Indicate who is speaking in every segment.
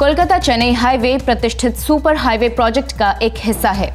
Speaker 1: Kolkata Chennai highway प्रतिष्ठित super highway project का एक हिस्सा है।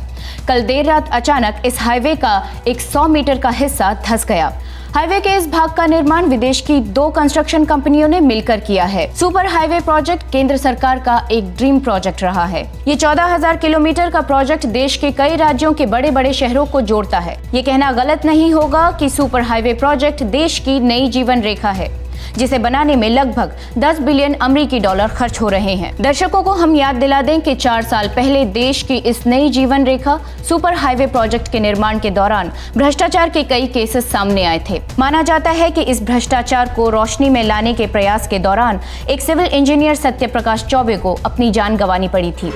Speaker 1: कल देर रात अचानक इस हाईवे का एक 100 मीटर का हिस्सा धंस गया। हाईवे के इस भाग का निर्माण विदेश की 2 कंस्ट्रक्शन कंपनियों ने मिलकर किया है। सुपर हाईवे प्रोजेक्ट केंद्र सरकार का एक ड्रीम प्रोजेक्ट रहा है। ये 14,000 किलोमीटर का प्रोजेक्ट देश के कई राज्यों के बड़े बड़े शहरों को जोड़ता है। ये कहना गलत नहीं होगा कि सुपर हाईवे प्रोजेक्ट देश की नई जीवन रेखा है, जिसे बनाने में लगभग 10 बिलियन अमेरिकी डॉलर खर्च हो रहे हैं। दर्शकों को हम याद दिला दें कि 4 साल पहले देश की इस नई जीवन रेखा सुपर हाईवे प्रोजेक्ट के निर्माण के दौरान भ्रष्टाचार के कई केसेस सामने आए थे। माना जाता है कि इस भ्रष्टाचार को रोशनी में लाने के प्रयास के दौरान एक सिविल इंजीनियर सत्यप्रकाश चौबे को अपनी जान गंवानी पड़ी थी।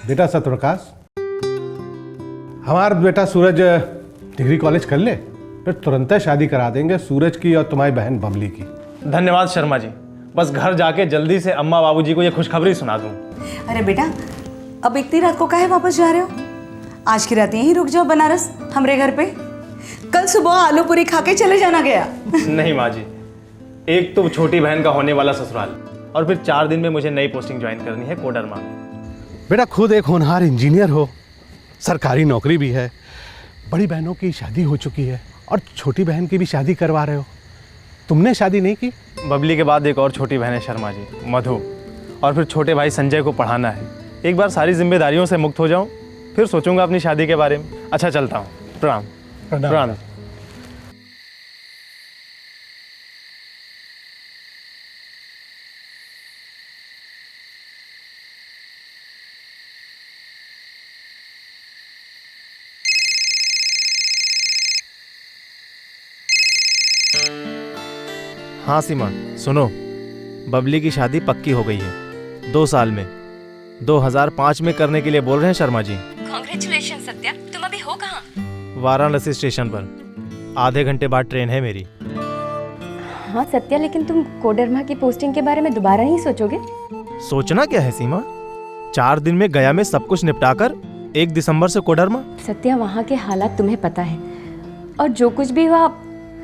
Speaker 2: बेटा सत्यप्रकाश, हमारा बेटा सूरज डिग्री कॉलेज कर ले, फिर तुरंत शादी करा देंगे सूरज की और तुम्हारी बहन बबली की।
Speaker 3: धन्यवाद शर्मा जी, बस घर जाके जल्दी से अम्मा बाबूजी को ये खुशखबरी सुना दूं।
Speaker 4: अरे बेटा, अब इतनी रात को काहे वापस जा रहे हो? आज की रात यहीं रुक जाओ बनारस हमरे घर पे। कल सुबह आलू पूरी खा के चले जाना गया।
Speaker 3: नहीं माँ जी, एक तो छोटी बहन का होने वाला ससुराल, और फिर 4 दिन में मुझे नई पोस्टिंग ज्वाइन करनी है कोडरमा में।
Speaker 2: बेटा खुद एक होनहार इंजीनियर हो, सरकारी नौकरी भी है, बड़ी बहनों की शादी हो चुकी है और छोटी बहन की भी शादी करवा रहे हो। तुमने शादी नहीं की?
Speaker 3: बबली के बाद एक और छोटी बहन है शर्मा जी, मधु, और फिर छोटे भाई संजय को पढ़ाना है। एक बार सारी जिम्मेदारियों से मुक्त हो जाऊं, फिर सोचूंगा अपनी शादी के बारे में। अच्छा चलता हूँ, प्रणाम। प्रणाम। हाँ सीमा, सुनो, बबली की शादी पक्की हो गई है 2 साल में। 2005 में करने के लिए बोल रहे हैं शर्मा जी।
Speaker 1: कांग्रेचुलेशन सत्या, तुम अभी हो कहाँ?
Speaker 3: वाराणसी स्टेशन पर, आधे घंटे बाद ट्रेन है मेरी।
Speaker 5: हाँ सत्या, लेकिन तुम कोडरमा की पोस्टिंग के बारे में दोबारा नहीं सोचोगे?
Speaker 3: सोचना क्या है सीमा, 4 दिन में गया में सब कुछ निपटाकर 1 दिसंबर से कोडरमा।
Speaker 5: सत्या, वहाँ के हालात तुम्हें पता है, और जो कुछ भी हुआ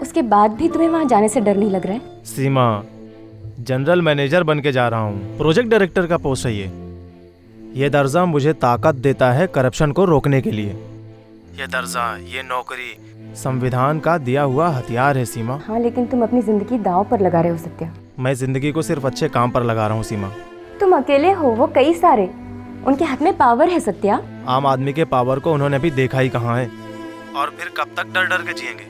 Speaker 5: उसके बाद भी तुम्हें वहाँ जाने से डर नहीं लग रहा है?
Speaker 3: सीमा, जनरल मैनेजर बन के जा रहा हूँ, प्रोजेक्ट डायरेक्टर का पोस्ट है ये दर्जा मुझे ताकत देता है करप्शन को रोकने के लिए। ये दर्जा, ये नौकरी संविधान का दिया हुआ हथियार है सीमा।
Speaker 5: हाँ, लेकिन तुम अपनी जिंदगी दांव पर लगा रहे हो सत्या।
Speaker 3: मैं जिंदगी को सिर्फ अच्छे काम पर लगा रहा हूँ सीमा।
Speaker 5: तुम अकेले हो, वो कई सारे, उनके हाथ में पावर है सत्या।
Speaker 3: आम आदमी के पावर को उन्होंने भी देखा ही कहाँ है, और फिर कब तक डर डर के जिएंगे?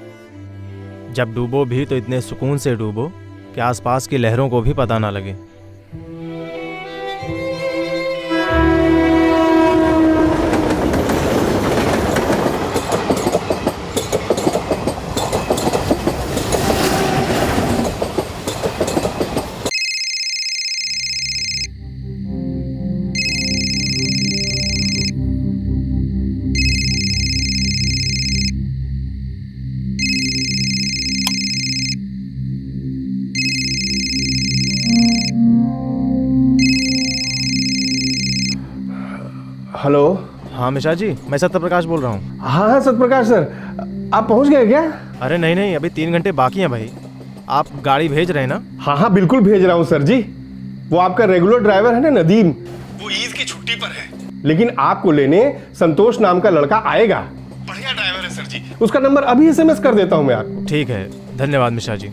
Speaker 3: जब डूबो भी तो इतने सुकून से डूबो कि आसपास की लहरों को भी पता ना लगे।
Speaker 2: हेलो।
Speaker 3: हाँ मिश्रा जी, मैं सत्यप्रकाश बोल रहा हूँ।
Speaker 2: हाँ सत्यप्रकाश सर, आप पहुंच गए क्या?
Speaker 3: अरे नहीं, अभी 3 घंटे बाकी हैं भाई। आप गाड़ी भेज रहे हैं ना?
Speaker 2: हाँ बिल्कुल भेज रहा हूँ सर जी। वो आपका रेगुलर ड्राइवर है ना नदीम, वो ईद की छुट्टी पर है, लेकिन आपको लेने संतोष नाम का लड़का आएगा। बढ़िया ड्राइवर है सर जी, उसका नंबर अभी SMS कर देता हूँ मैं आपको।
Speaker 3: ठीक है, धन्यवाद मिश्रा जी।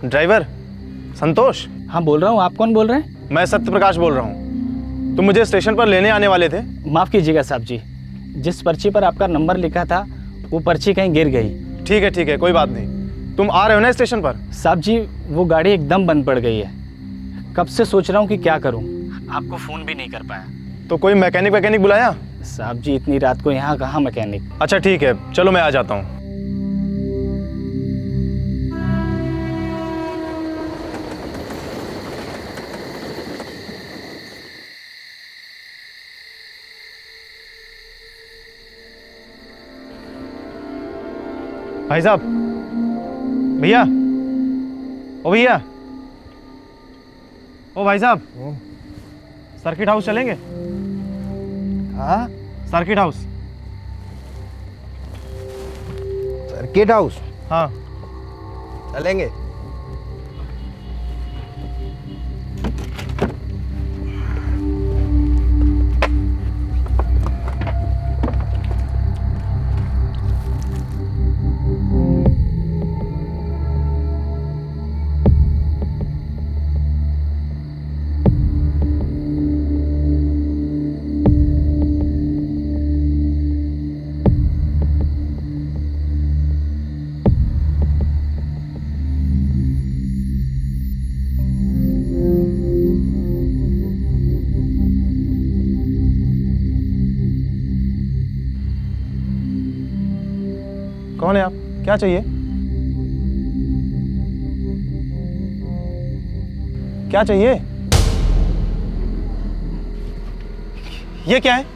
Speaker 3: ड्राइवर संतोष?
Speaker 6: हाँ बोल रहा हूँ। आप कौन बोल रहे हैं?
Speaker 3: मैं सत्य प्रकाश बोल रहा हूँ। तुम मुझे स्टेशन पर लेने आने वाले थे?
Speaker 6: माफ़ कीजिएगा साहब जी, जिस पर्ची पर आपका नंबर लिखा था वो पर्ची कहीं गिर गई।
Speaker 3: ठीक है, कोई बात नहीं। तुम आ रहे हो ना स्टेशन पर?
Speaker 6: साहब जी वो गाड़ी एकदम बंद पड़ गई है। कब से सोच रहा हूँ कि क्या करूँ, आपको फ़ोन भी नहीं कर पाया।
Speaker 3: तो कोई मैकेनिक बुलाया?
Speaker 6: साहब जी इतनी रात को यहाँ कहाँ मैकेनिक।
Speaker 3: अच्छा ठीक है, चलो मैं आ जाता हूँ। भाई साहब, भैया, ओ भैया, ओ भाई साहब, सर्किट हाउस चलेंगे?
Speaker 7: हाँ,
Speaker 3: सर्किट हाउस।
Speaker 7: सर्किट हाउस
Speaker 3: हाँ
Speaker 7: चलेंगे।
Speaker 3: कौन है आप? क्या चाहिए? क्या चाहिए? ये क्या है?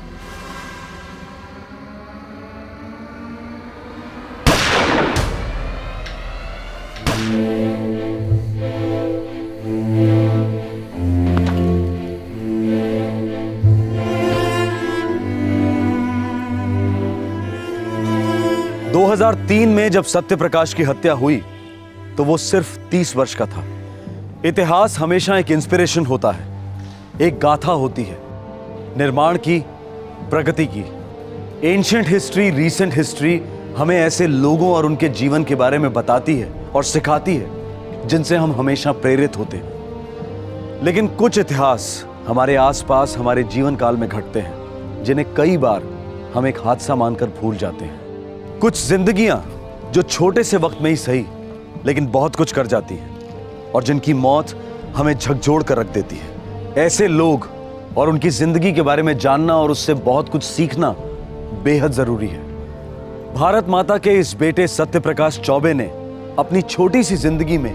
Speaker 8: दो 2003 में जब सत्य प्रकाश की हत्या हुई तो वो सिर्फ 30 वर्ष का था। इतिहास हमेशा एक इंस्पिरेशन होता है, एक गाथा होती है निर्माण की, प्रगति की। एंशिएंट हिस्ट्री, रीसेंट हिस्ट्री हमें ऐसे लोगों और उनके जीवन के बारे में बताती है और सिखाती है जिनसे हम हमेशा प्रेरित होते हैं। लेकिन कुछ इतिहास हमारे आसपास हमारे जीवन काल में घटते हैं जिन्हें कई बार हम एक हादसा मानकर भूल जाते हैं। कुछ जिंदगियां जो छोटे से वक्त में ही सही लेकिन बहुत कुछ कर जाती हैं और जिनकी मौत हमें झकझोर कर रख देती है। ऐसे लोग और उनकी जिंदगी के बारे में जानना और उससे बहुत कुछ सीखना बेहद जरूरी है। भारत माता के इस बेटे सत्य प्रकाश चौबे ने अपनी छोटी सी जिंदगी में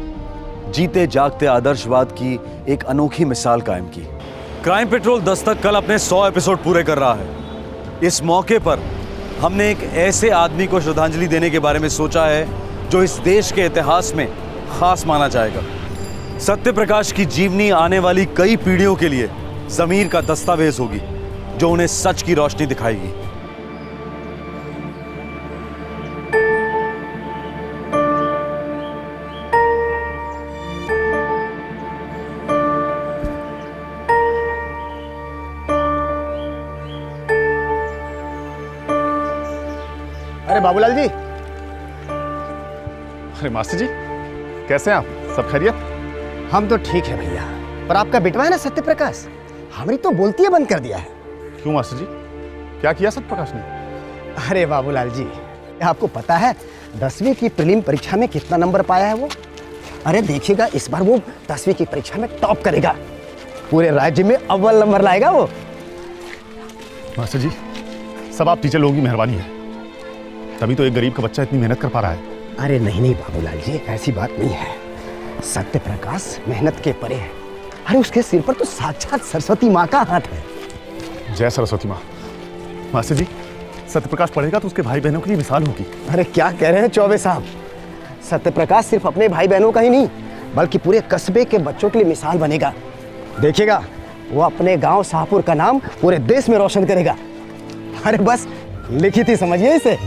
Speaker 8: जीते जागते आदर्शवाद की एक अनोखी मिसाल कायम की। क्राइम पेट्रोल दस्तक कल अपने 100 एपिसोड पूरे कर रहा है। इस मौके पर हमने एक ऐसे आदमी को श्रद्धांजलि देने के बारे में सोचा है जो इस देश के इतिहास में खास माना जाएगा। सत्य प्रकाश की जीवनी आने वाली कई पीढ़ियों के लिए ज़मीर का दस्तावेज होगी जो उन्हें सच की रोशनी दिखाएगी।
Speaker 7: अरे बाबूलाल जी,
Speaker 2: अरे मास्टर जी, कैसे हैं आप? सब खैरियत?
Speaker 7: हम तो ठीक है भैया, पर आपका बेटवा है ना सत्य प्रकाश, हमारी तो बोलती है बंद कर दिया है।
Speaker 2: क्यों मास्टर जी, क्या किया सत्य प्रकाश ने?
Speaker 7: अरे बाबूलाल जी, आपको पता है 10वीं की प्रीलिम परीक्षा में कितना नंबर पाया है वो? अरे देखिएगा, इस बार वो 10वीं की परीक्षा में टॉप करेगा, पूरे राज्य में अव्वल नंबर लाएगा वो।
Speaker 2: मास्टर जी, सब आप टीचर लोगों की मेहरबानी है, तभी तो एक गरीब का बच्चा इतनी मेहनत कर पा रहा है।
Speaker 7: अरे नहीं नहीं बाबूलाल जी, ऐसी बात नहीं है। सत्य प्रकाश मेहनत के परे है। अरे उसके सिर पर तो साक्षात सरस्वती माँ का हाथ है।
Speaker 2: जय सरस्वती माँ। मास्टर जी, सत्य प्रकाश पढ़ेगा तो उसके भाई बहनों के लिए मिसाल होगी।
Speaker 7: अरे क्या कह रहे हैं चौबे साहब, सत्य प्रकाश सिर्फ अपने भाई बहनों का ही नहीं बल्कि पूरे कस्बे के बच्चों के लिए मिसाल बनेगा। देखिएगा, वो अपने गांव शाहपुर का नाम पूरे देश में रोशन करेगा। अरे बस लिखित ही समझिए इसे।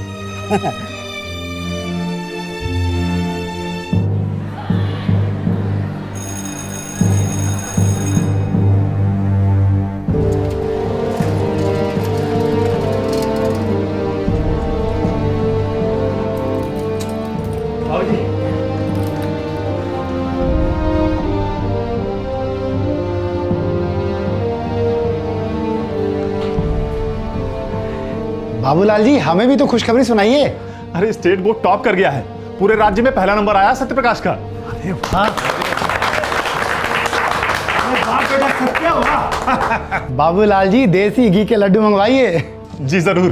Speaker 7: बाबूलाल जी, हमें भी तो खुशखबरी सुनाइए।
Speaker 9: अरे स्टेट बोर्ड टॉप कर गया है, पूरे राज्य में पहला नंबर आया सत्य प्रकाश का।
Speaker 7: अरे वाह, बाबूलाल जी देसी घी के लड्डू मंगवाइए।
Speaker 9: जी जरूर।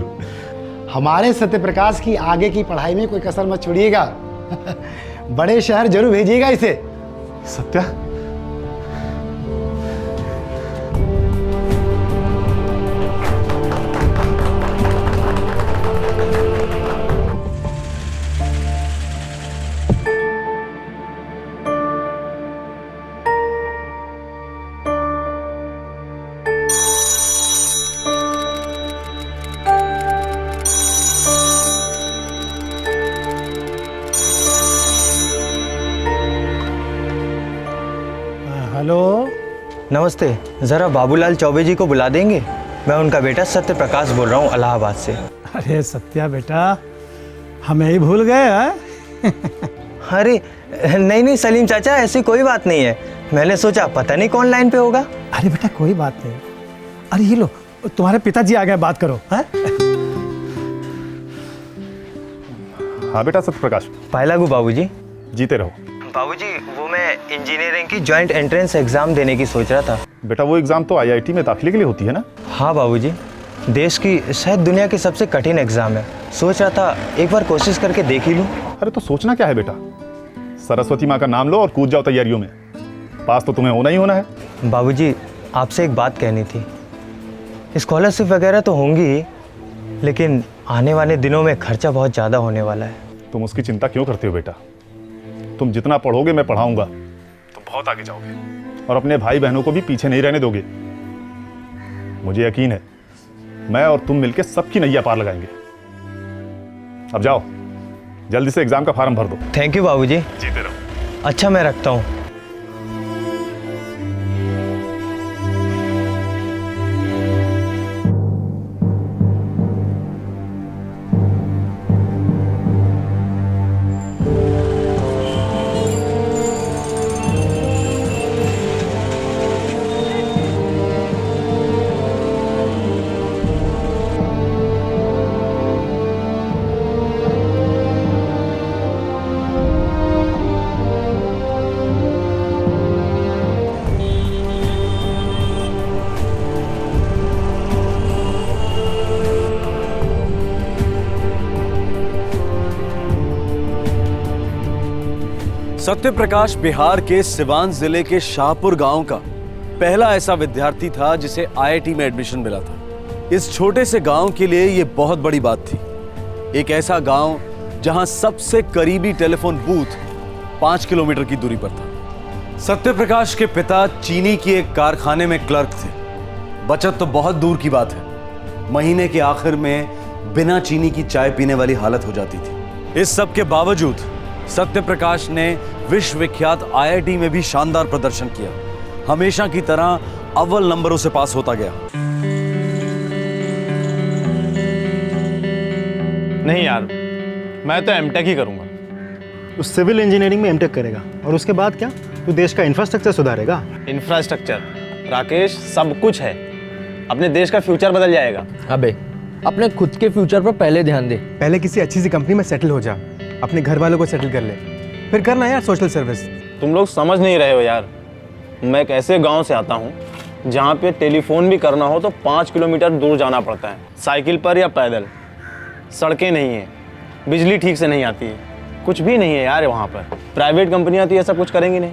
Speaker 7: हमारे सत्य प्रकाश की आगे की पढ़ाई में कोई कसर मत छोड़िएगा। बड़े शहर जरूर भेजिएगा इसे।
Speaker 9: सत्या,
Speaker 7: हेलो,
Speaker 10: नमस्ते, ज़रा बाबूलाल चौबे जी को बुला देंगे? मैं उनका बेटा सत्य प्रकाश बोल रहा हूँ इलाहाबाद से।
Speaker 11: अरे सत्या बेटा, हमें ही भूल गए हैं?
Speaker 10: अरे नहीं नहीं सलीम चाचा, ऐसी कोई बात नहीं है। मैंने सोचा पता नहीं कौन लाइन पे होगा।
Speaker 11: अरे बेटा कोई बात नहीं। अरे ये लो, तुम्हारे पिताजी आ गए, बात करो। हाँ
Speaker 9: हाँ बेटा सत्य प्रकाश।
Speaker 10: पाए लागू बाबूजी।
Speaker 9: जीते रहो।
Speaker 10: बाबूजी, वो मैं इंजीनियरिंग की जॉइंट एंट्रेंस एग्जाम देने की सोच रहा था।
Speaker 9: बेटा वो एग्जाम तो आईआईटी में दाखिले के लिए होती है ना?
Speaker 10: हाँ बाबूजी, देश की शायद दुनिया की सबसे कठिन एग्जाम है। सोच रहा था एक बार कोशिश करके देख ही लूँ।
Speaker 9: अरे तो सोचना क्या है बेटा, सरस्वती माँ का नाम लो और कूद जाओ तैयारियों में। पास तो तुम्हें होना ही होना है।
Speaker 10: बाबूजी, आपसे एक बात कहनी थी। स्कॉलरशिप वगैरह तो होंगी ही, लेकिन आने वाले दिनों में खर्चा बहुत ज़्यादा होने वाला है।
Speaker 9: तुम उसकी चिंता क्यों करते हो बेटा? तुम जितना पढ़ोगे मैं पढ़ाऊंगा, तुम बहुत आगे जाओगे और अपने भाई बहनों को भी पीछे नहीं रहने दोगे। मुझे यकीन है मैं और तुम मिलकर सबकी नैया पार लगाएंगे। अब जाओ, जल्दी से एग्जाम का फॉर्म भर दो।
Speaker 10: थैंक यू बाबूजी।
Speaker 9: जीते रहो।
Speaker 10: अच्छा, मैं रखता हूँ।
Speaker 8: सत्य प्रकाश बिहार के सिवान जिले के शाहपुर गांव का पहला ऐसा विद्यार्थी था जिसे आईआईटी में एडमिशन मिला था। इस छोटे से गांव के लिए यह बहुत बड़ी बात थी। एक ऐसा गांव जहां सबसे करीबी टेलीफोन बूथ 5 किलोमीटर की दूरी पर था। सत्य प्रकाश के पिता चीनी की एक कारखाने में क्लर्क थे। बचत तो बहुत दूर की बात है, महीने के आखिर में बिना चीनी की चाय पीने वाली हालत हो जाती थी। इस सब के बावजूद सत्य प्रकाश ने विश्व विख्यात आईआईटी में भी शानदार प्रदर्शन किया। हमेशा की तरह अव्वल नंबरों से पास होता गया।
Speaker 3: नहीं यार, मैं तो एमटेक ही करूंगा।
Speaker 11: तू सिविल इंजीनियरिंग में एमटेक करेगा और उसके बाद क्या? तू देश का इंफ्रास्ट्रक्चर सुधारेगा।
Speaker 3: इंफ्रास्ट्रक्चर राकेश सब कुछ है, अपने देश का फ्यूचर बदल जाएगा।
Speaker 12: अबे अपने खुद के फ्यूचर पर पहले ध्यान दे।
Speaker 11: पहले किसी अच्छी सी कंपनी में सेटल हो जा, अपने घर वालों को सेटल कर ले, फिर करना यार सोशल सर्विस।
Speaker 3: तुम लोग समझ नहीं रहे हो यार। मैं एक ऐसे गांव से आता हूं जहां पे टेलीफोन भी करना हो तो 5 किलोमीटर दूर जाना पड़ता है, साइकिल पर या पैदल। सड़कें नहीं है, बिजली ठीक से नहीं आती है, कुछ भी नहीं है यार वहाँ पर। प्राइवेट कंपनियाँ तो ये सब कुछ करेंगी नहीं।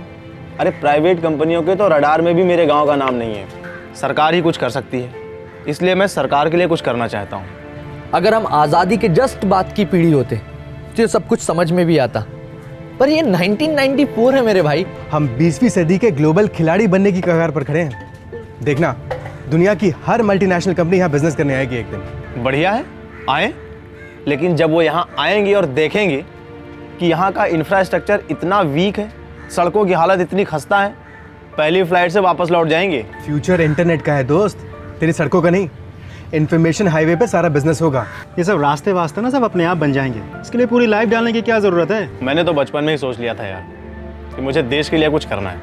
Speaker 3: अरे प्राइवेट कंपनियों के तो रडार में भी मेरे गाँव का नाम नहीं है। सरकार ही कुछ कर सकती है, इसलिए मैं सरकार के लिए कुछ करना चाहता हूँ।
Speaker 12: अगर हम आज़ादी के जस्ट बाद की पीढ़ी होते तो ये सब कुछ समझ में भी आता, पर ये 1994 है मेरे भाई।
Speaker 11: हम 20वीं सदी के ग्लोबल खिलाड़ी बनने की कगार पर खड़े हैं। देखना, दुनिया की हर मल्टीनेशनल कंपनी यहाँ बिजनेस करने आएगी एक दिन।
Speaker 3: बढ़िया है, आए, लेकिन जब वो यहाँ आएंगे और देखेंगे कि यहाँ का इंफ्रास्ट्रक्चर इतना वीक है, सड़कों की हालत इतनी खस्ता है, पहली फ्लाइट से वापस लौट जाएंगे।
Speaker 11: फ्यूचर इंटरनेट का है दोस्त, तेरी सड़कों का नहीं। इन्फॉर्मेशन हाईवे पे सारा बिजनेस होगा। ये सब रास्ते वास्ते ना सब अपने आप बन जाएंगे, इसके लिए पूरी लाइफ डालने की क्या जरूरत है।
Speaker 3: मैंने तो बचपन में ही सोच लिया था यार कि मुझे देश के लिए कुछ करना है।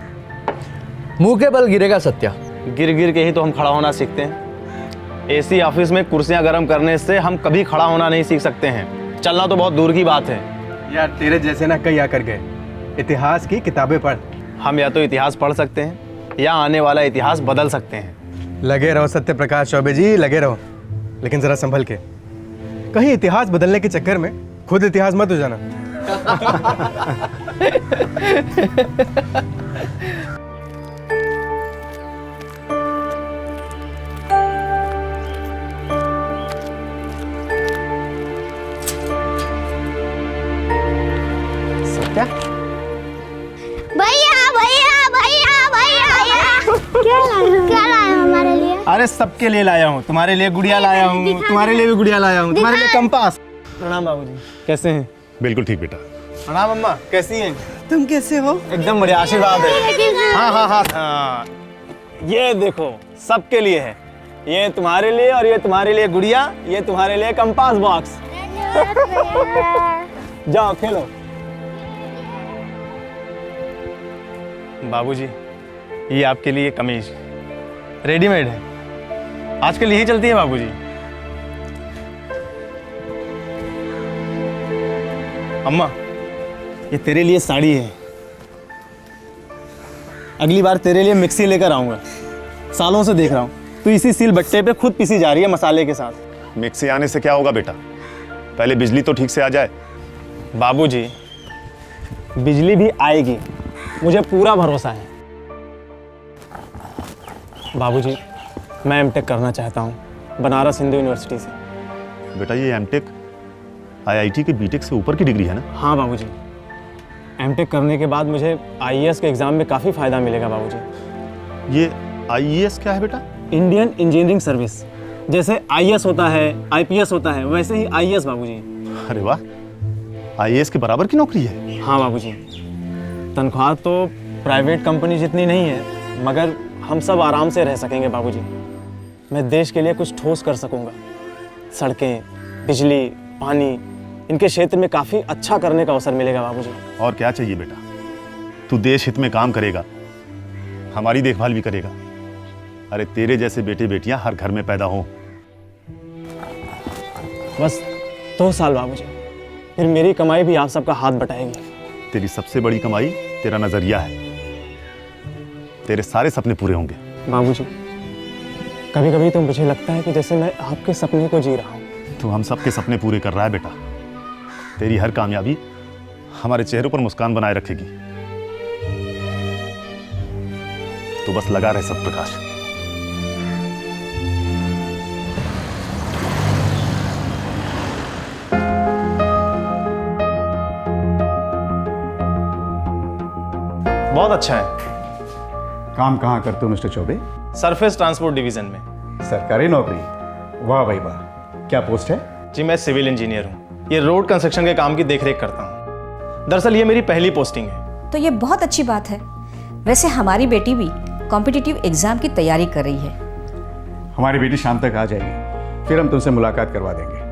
Speaker 12: मुंह के बल गिरेगा सत्या।
Speaker 3: गिर गिर के ही तो हम खड़ा होना सीखते हैं।
Speaker 6: एसी ऑफिस में कुर्सियां गर्म करने से हम कभी खड़ा होना नहीं सीख सकते हैं, चलना तो बहुत दूर की बात है।
Speaker 11: यार तेरे जैसे ना कई आकर गए। इतिहास की किताबें पढ़।
Speaker 6: हम या तो इतिहास पढ़ सकते हैं या आने वाला इतिहास बदल सकते हैं।
Speaker 11: लगे रहो सत्य प्रकाश चौबे जी, लगे रहो, लेकिन जरा संभल के। कहीं इतिहास बदलने के चक्कर में खुद इतिहास मत हो जाना। सत्या,
Speaker 13: भैया भैया भैया भैया क्या लाए हो हमारे लिए?
Speaker 6: अरे सबके लिए लाया हूँ, तुम्हारे लिए गुड़िया लाया हूँ, तुम्हारे लिए भी गुड़िया लाया हूँ, तुम्हारे लिए कंपास। प्रणाम बाबूजी, कैसे हैं?
Speaker 9: बिल्कुल ठीक बेटा।
Speaker 6: प्रणाम अम्मा, कैसी हैं?
Speaker 4: तुम कैसे हो?
Speaker 6: एकदम बढ़िया, आशीर्वाद है। हाँ हाँ हाँ हाँ, ये देखो सबके लिए है, ये तुम्हारे लिए और ये तुम्हारे लिए गुड़िया, ये तुम्हारे लिए कंपास बॉक्स। जाओ खेलो। बाबूजी, ये आपके लिए कमीज रेडीमेड है, आजकल यही चलती है बाबूजी। अम्मा, ये तेरे लिए साड़ी है, अगली बार तेरे लिए मिक्सी लेकर आऊंगा। सालों से देख रहा हूँ तू इसी सिल बट्टे पे खुद पिसी जा रही है मसाले के साथ।
Speaker 9: मिक्सी आने से क्या होगा बेटा, पहले बिजली तो ठीक से आ जाए।
Speaker 6: बाबूजी, बिजली भी आएगी, मुझे पूरा भरोसा है। बाबूजी, मैं एमटेक करना चाहता हूँ बनारस हिंदू यूनिवर्सिटी से।
Speaker 9: बेटा ये एमटेक आईआईटी के बीटेक से ऊपर की डिग्री है ना?
Speaker 6: हाँ बाबूजी, एमटेक करने के बाद मुझे आईएएस के एग्ज़ाम में काफ़ी फ़ायदा मिलेगा बाबूजी।
Speaker 9: ये आईएएस क्या है बेटा?
Speaker 6: Indian engineering service. जैसे आईएएस होता है, आईपीएस होता है, वैसे ही आईएएस बाबूजी।
Speaker 9: अरे वाह, आईएएस के बराबर की नौकरी है।
Speaker 6: हाँ बाबूजी, तनख्वाह तो प्राइवेट कंपनी जितनी नहीं है, मगर हम सब आराम से रह सकेंगे बाबूजी। मैं देश के लिए कुछ ठोस कर सकूंगा। सड़कें, बिजली, पानी, इनके क्षेत्र में काफ़ी अच्छा करने का अवसर मिलेगा बाबूजी।
Speaker 9: और क्या चाहिए बेटा, तू देश हित में काम करेगा, हमारी देखभाल भी करेगा। अरे तेरे जैसे बेटे बेटियां हर घर में पैदा हों।
Speaker 6: बस 2 साल बाबूजी, फिर मेरी कमाई भी आप सबका हाथ बटाएगी।
Speaker 9: तेरी सबसे बड़ी कमाई तेरा नजरिया है, तेरे सारे सपने पूरे होंगे।
Speaker 6: बाबूजी, कभी कभी तो मुझे लगता है कि जैसे मैं आपके सपने को जी रहा हूँ।
Speaker 9: तू हम सबके सपने पूरे कर रहा है बेटा। तेरी हर कामयाबी हमारे चेहरों पर मुस्कान बनाए रखेगी। तू बस लगा रहे सत्यप्रकाश।
Speaker 6: बहुत अच्छा है।
Speaker 11: काम कहाँ करते हो mister Choubey?
Speaker 6: Surface transport division में।
Speaker 11: सरकारी नौकरी? वाह भाई वाह, क्या पोस्ट है?
Speaker 6: जी मैं सिविल इंजीनियर हूँ, ये रोड कंस्ट्रक्शन के काम की देखरेख करता हूँ। दरअसल ये मेरी पहली पोस्टिंग है।
Speaker 4: तो ये बहुत अच्छी बात है। वैसे हमारी बेटी भी कॉम्पिटिटिव एग्जाम की तैयारी कर रही है।
Speaker 11: हमारी बेटी शाम तक आ जाएगी, फिर हम तुमसे मुलाकात करवा देंगे।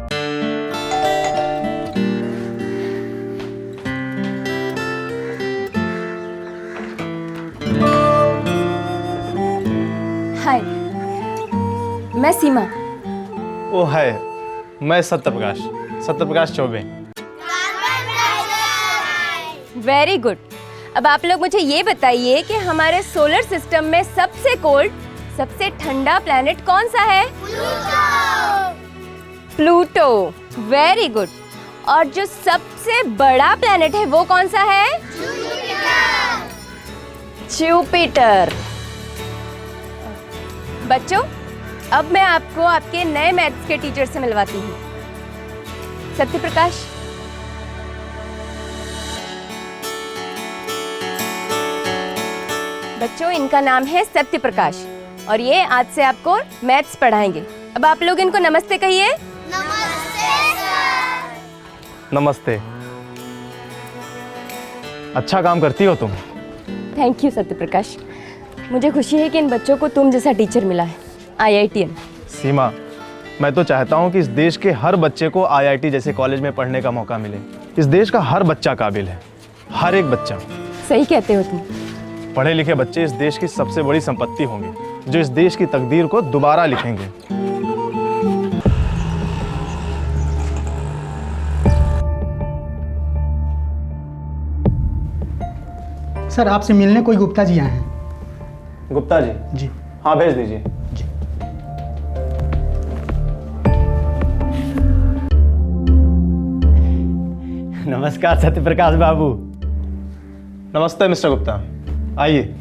Speaker 5: हाय, मैं सीमा।
Speaker 6: ओ है, मैं सत्यप्रकाश चौबे।
Speaker 5: Very good. अब आप लोग मुझे ये बताइए कि हमारे सोलर सिस्टम में सबसे कोल्ड, सबसे ठंडा प्लैनेट कौन सा है? प्लूटो। Very good. और जो सबसे बड़ा प्लैनेट है वो कौन सा है? जुपिटर। बच्चों, अब मैं आपको आपके नए मैथ्स के टीचर से मिलवाती हूँ। सत्यप्रकाश। बच्चों, इनका नाम है सत्यप्रकाश और ये आज से आपको मैथ्स पढ़ाएंगे। अब आप लोग इनको नमस्ते कहिए।
Speaker 6: नमस्ते। अच्छा काम करती हो तुम।
Speaker 5: Thank you Satyaprakash. मुझे खुशी है कि इन बच्चों को तुम जैसा टीचर मिला है, IITian।
Speaker 6: सीमा, मैं तो चाहता हूँ कि इस देश के हर बच्चे को IIT जैसे कॉलेज में पढ़ने का मौका मिले। इस देश का हर बच्चा काबिल है, हर एक बच्चा।
Speaker 5: सही कहते हो तुम।
Speaker 6: पढ़े लिखे बच्चे इस देश की सबसे बड़ी संपत्ति होंगे, जो इस देश की तकदीर को दोबारा लिखेंगे।
Speaker 11: सर आपसे मिलने कोई गुप्ता जी आए हैं।
Speaker 6: गुप्ता जी?
Speaker 11: जी।
Speaker 6: हाँ भेज दीजिए।
Speaker 7: नमस्कार सत्यप्रकाश बाबू।
Speaker 6: नमस्ते मिस्टर गुप्ता, आइए।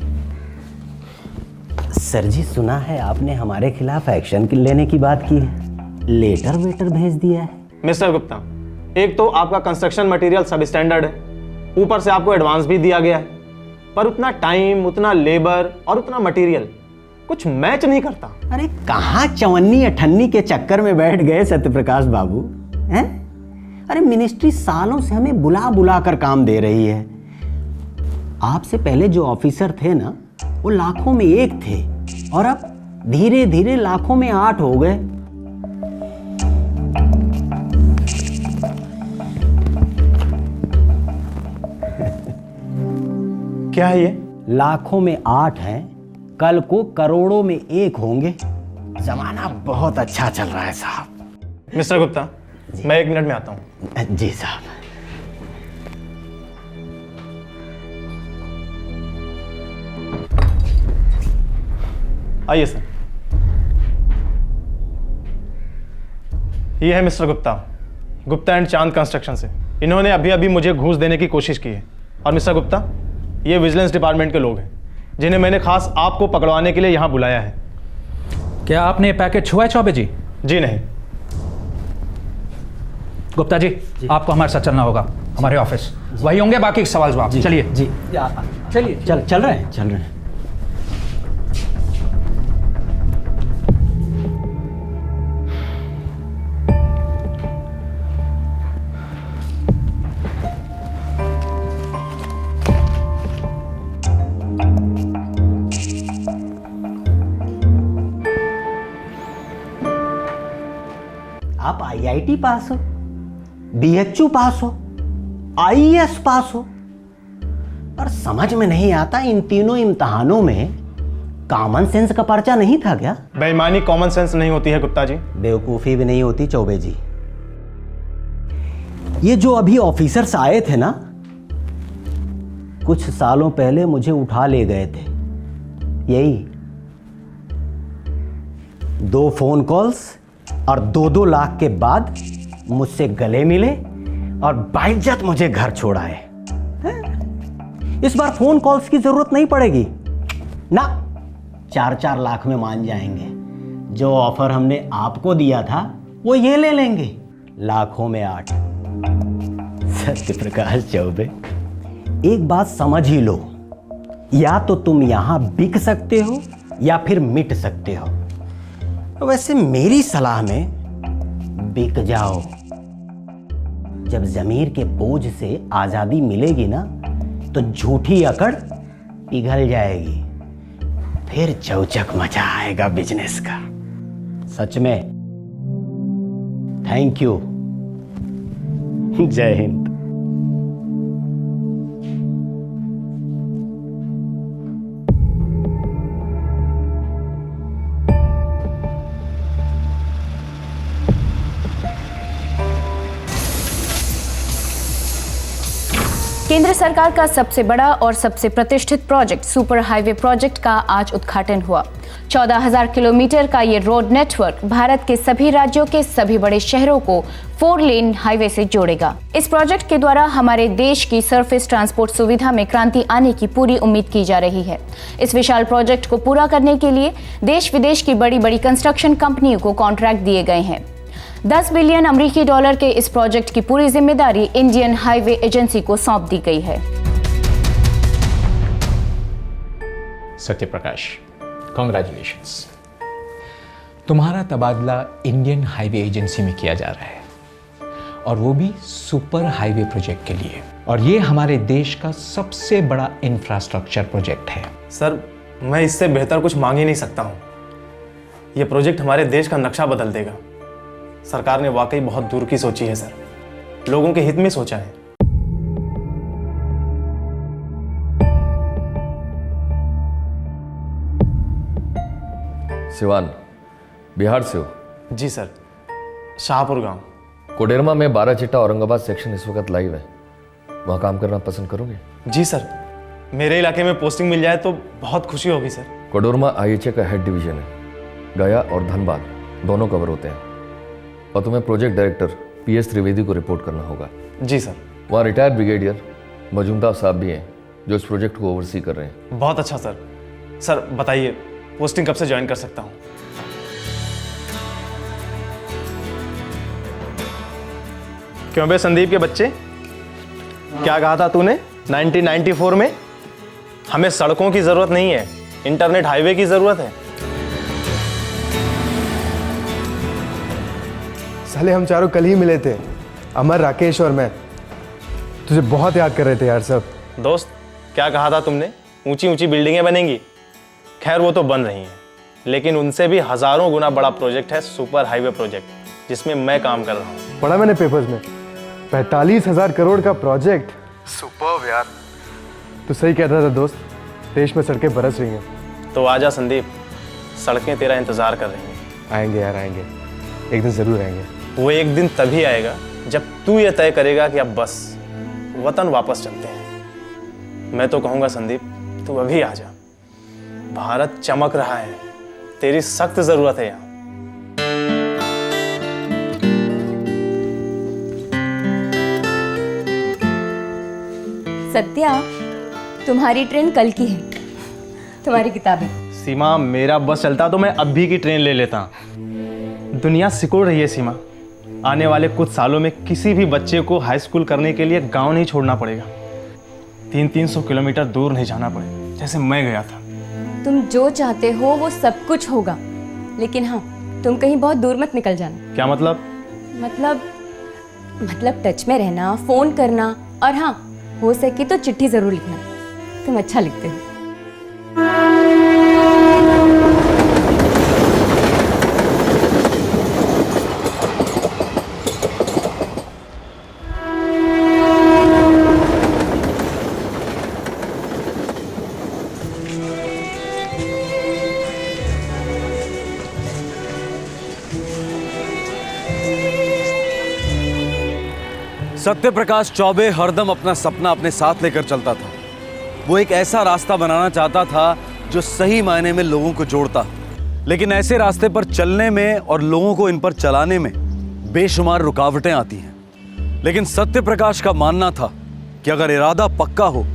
Speaker 7: सर जी सुना है आपने हमारे खिलाफ एक्शन लेने की बात की है, लेटर वेटर भेज दिया है।
Speaker 6: मिस्टर गुप्ता, एक तो आपका कंस्ट्रक्शन मटेरियल सब स्टैंडर्ड है, ऊपर से आपको एडवांस भी दिया गया है, पर उतना टाइम, उतना लेबर और उतना मटेरियल कुछ मैच नहीं करता।
Speaker 7: अरे कहाँ चवन्नी अठन्नी के चक्कर में बैठ गए सत्यप्रकाश बाबू हैं? अरे मिनिस्ट्री सालों से हमें बुला बुला कर काम दे रही है। आपसे पहले जो ऑफिसर थे ना, वो लाखों में एक थे और अब धीरे धीरे लाखों में 8 हो गए।
Speaker 6: क्या है ये?
Speaker 7: लाखों में 8 हैं, कल को करोड़ों में 1 होंगे। जमाना बहुत अच्छा चल रहा है साहब।
Speaker 6: मिस्टर गुप्ता, मैं 1 मिनट में आता हूँ।
Speaker 7: जी साहब।
Speaker 6: आइए सर। ये है मिस्टर गुप्ता, गुप्ता एंड चांद कंस्ट्रक्शन से। इन्होंने अभी अभी मुझे घूस देने की कोशिश की है। और मिस्टर गुप्ता, ये विजिलेंस डिपार्टमेंट के लोग हैं जिन्हें मैंने खास आपको पकड़वाने के लिए यहाँ बुलाया है।
Speaker 14: क्या आपने पैकेट छुआ है चौबे जी?
Speaker 6: जी नहीं।
Speaker 14: गुप्ता जी, आपको हमारे साथ चलना होगा, हमारे ऑफिस वही होंगे, बाकी सवाल जवाब। चलिए
Speaker 7: जी चलिए। चल रहे हैं। आप IIT पास हो, BHU पास हो, IAS पास हो, और समझ में नहीं आता इन तीनों इम्तहानों में कॉमन सेंस का पर्चा नहीं था क्या?
Speaker 6: बेईमानी कॉमन सेंस नहीं होती है गुप्ता जी।
Speaker 7: बेवकूफी भी नहीं होती चौबे जी। ये जो अभी ऑफिसर्स आए थे ना, कुछ सालों पहले मुझे उठा ले गए थे। यही 2 फोन कॉल्स और 2-2 लाख के बाद मुझसे गले मिले और बाइज्जत मुझे घर छोड़ाए। इस बार फोन कॉल्स की जरूरत नहीं पड़ेगी ना, 4-4 लाख में मान जाएंगे। जो ऑफर हमने आपको दिया था वो ये ले लेंगे, लाखों में 8। सत्यप्रकाश चौबे, एक बात समझ ही लो, या तो तुम यहां बिक सकते हो या फिर मिट सकते हो। वैसे मेरी सलाह में बिक जाओ। जब जमीर के बोझ से आजादी मिलेगी ना, तो झूठी अकड़ पिघल जाएगी, फिर चौचक मचा आएगा बिजनेस का। सच में थैंक यू। जय हिंद।
Speaker 1: केंद्र सरकार का सबसे बड़ा और सबसे प्रतिष्ठित प्रोजेक्ट सुपर हाईवे प्रोजेक्ट का आज उद्घाटन हुआ। 14,000 किलोमीटर का ये रोड नेटवर्क भारत के सभी राज्यों के सभी बड़े शहरों को 4 लेन हाईवे से जोड़ेगा। इस प्रोजेक्ट के द्वारा हमारे देश की सरफेस ट्रांसपोर्ट सुविधा में क्रांति आने की पूरी उम्मीद की जा रही है। इस विशाल प्रोजेक्ट को पूरा करने के लिए देश विदेश की बड़ी बड़ी कंस्ट्रक्शन कंपनियों को कॉन्ट्रैक्ट दिए गए हैं। 10 बिलियन अमेरिकी डॉलर के इस प्रोजेक्ट की पूरी जिम्मेदारी इंडियन हाईवे एजेंसी को सौंप दी गई है।
Speaker 15: सत्यप्रकाश, कॉन्ग्रेचुलेशंस। तुम्हारा तबादला इंडियन हाईवे एजेंसी में किया जा रहा है, और वो भी सुपर हाईवे प्रोजेक्ट के लिए। और ये हमारे देश का सबसे बड़ा इंफ्रास्ट्रक्चर प्रोजेक्ट है।
Speaker 6: सर, मैं इससे बेहतर कुछ मांग ही नहीं सकता हूँ। ये प्रोजेक्ट हमारे देश का नक्शा बदल देगा। सरकार ने वाकई बहुत दूर की सोची है सर, लोगों के हित में सोचा है।
Speaker 16: सिवान, बिहार से हो?
Speaker 6: जी सर, शाहपुर गांव।
Speaker 16: कोडरमा में 12 चिट्टा औरंगाबाद सेक्शन इस वक्त लाइव है, वहाँ काम करना पसंद करोगे?
Speaker 6: जी सर, मेरे इलाके में पोस्टिंग मिल जाए तो बहुत खुशी होगी सर।
Speaker 16: कोडरमा आईएचए का हेड डिवीजन है। गया और धनबाद दोनों कवर होते हैं। और तुम्हें प्रोजेक्ट डायरेक्टर PS त्रिवेदी को रिपोर्ट करना होगा।
Speaker 6: जी सर।
Speaker 16: वहाँ रिटायर्ड ब्रिगेडियर मजूमदार साहब भी हैं जो इस प्रोजेक्ट को ओवरसी कर रहे हैं।
Speaker 6: बहुत अच्छा सर। सर बताइए पोस्टिंग कब से ज्वाइन कर सकता हूँ? क्यों बे संदीप के बच्चे, क्या कहा था तूने 1994 में? हमें सड़कों की जरूरत नहीं है, इंटरनेट हाईवे की जरूरत है।
Speaker 11: साले हम चारों कल ही मिले थे, अमर, राकेश और मैं। तुझे बहुत याद कर रहे थे यार सब।
Speaker 6: दोस्त क्या कहा था तुमने? ऊंची ऊंची बिल्डिंगें बनेंगी। खैर वो तो बन रही हैं, लेकिन उनसे भी हजारों गुना बड़ा प्रोजेक्ट है सुपर हाईवे प्रोजेक्ट, जिसमें मैं काम कर रहा हूँ।
Speaker 11: पढ़ा मैंने पेपर्स में, 45,000 करोड़ का प्रोजेक्ट। सुपर्ब यार। तो सही कह रहा था दोस्त, देश में सड़कें बरस रही हैं।
Speaker 6: तो आजा संदीप, सड़कें तेरा इंतजार कर रही हैं।
Speaker 11: आएंगे यार आएंगे, एक दिन जरूर आएंगे।
Speaker 6: वो एक दिन तभी आएगा जब तू ये तय करेगा कि अब बस वतन वापस चलते हैं। मैं तो कहूँगा संदीप, तू अभी आ जा। भारत चमक रहा है, तेरी सख्त जरूरत है यहाँ।
Speaker 5: सत्या, तुम्हारी ट्रेन कल की है। तुम्हारी किताबें।
Speaker 6: सीमा, मेरा बस चलता तो मैं अब भी की ट्रेन ले लेता। दुनिया सिकुड़ रही है सीमा। आने वाले कुछ सालों में किसी भी बच्चे को हाई स्कूल करने के लिए गांव नहीं छोड़ना पड़ेगा, 300-300 किलोमीटर दूर नहीं जाना पड़ेगा, जैसे मैं गया था।
Speaker 5: तुम जो चाहते हो वो सब कुछ होगा, लेकिन हाँ, तुम कहीं बहुत दूर मत निकल जाना।
Speaker 6: क्या मतलब?
Speaker 5: मतलब टच में रहना, फोन करना, और हाँ, हो सके तो चिट्ठी जरूर लिखना। तुम अच्छा लिखते हो।
Speaker 8: सत्यप्रकाश चौबे हरदम अपना सपना अपने साथ लेकर चलता था। वो एक ऐसा रास्ता बनाना चाहता था जो सही मायने में लोगों को जोड़ता, लेकिन ऐसे रास्ते पर चलने में और लोगों को इन पर चलाने में बेशुमार रुकावटें आती हैं। लेकिन सत्यप्रकाश का मानना था कि अगर इरादा पक्का हो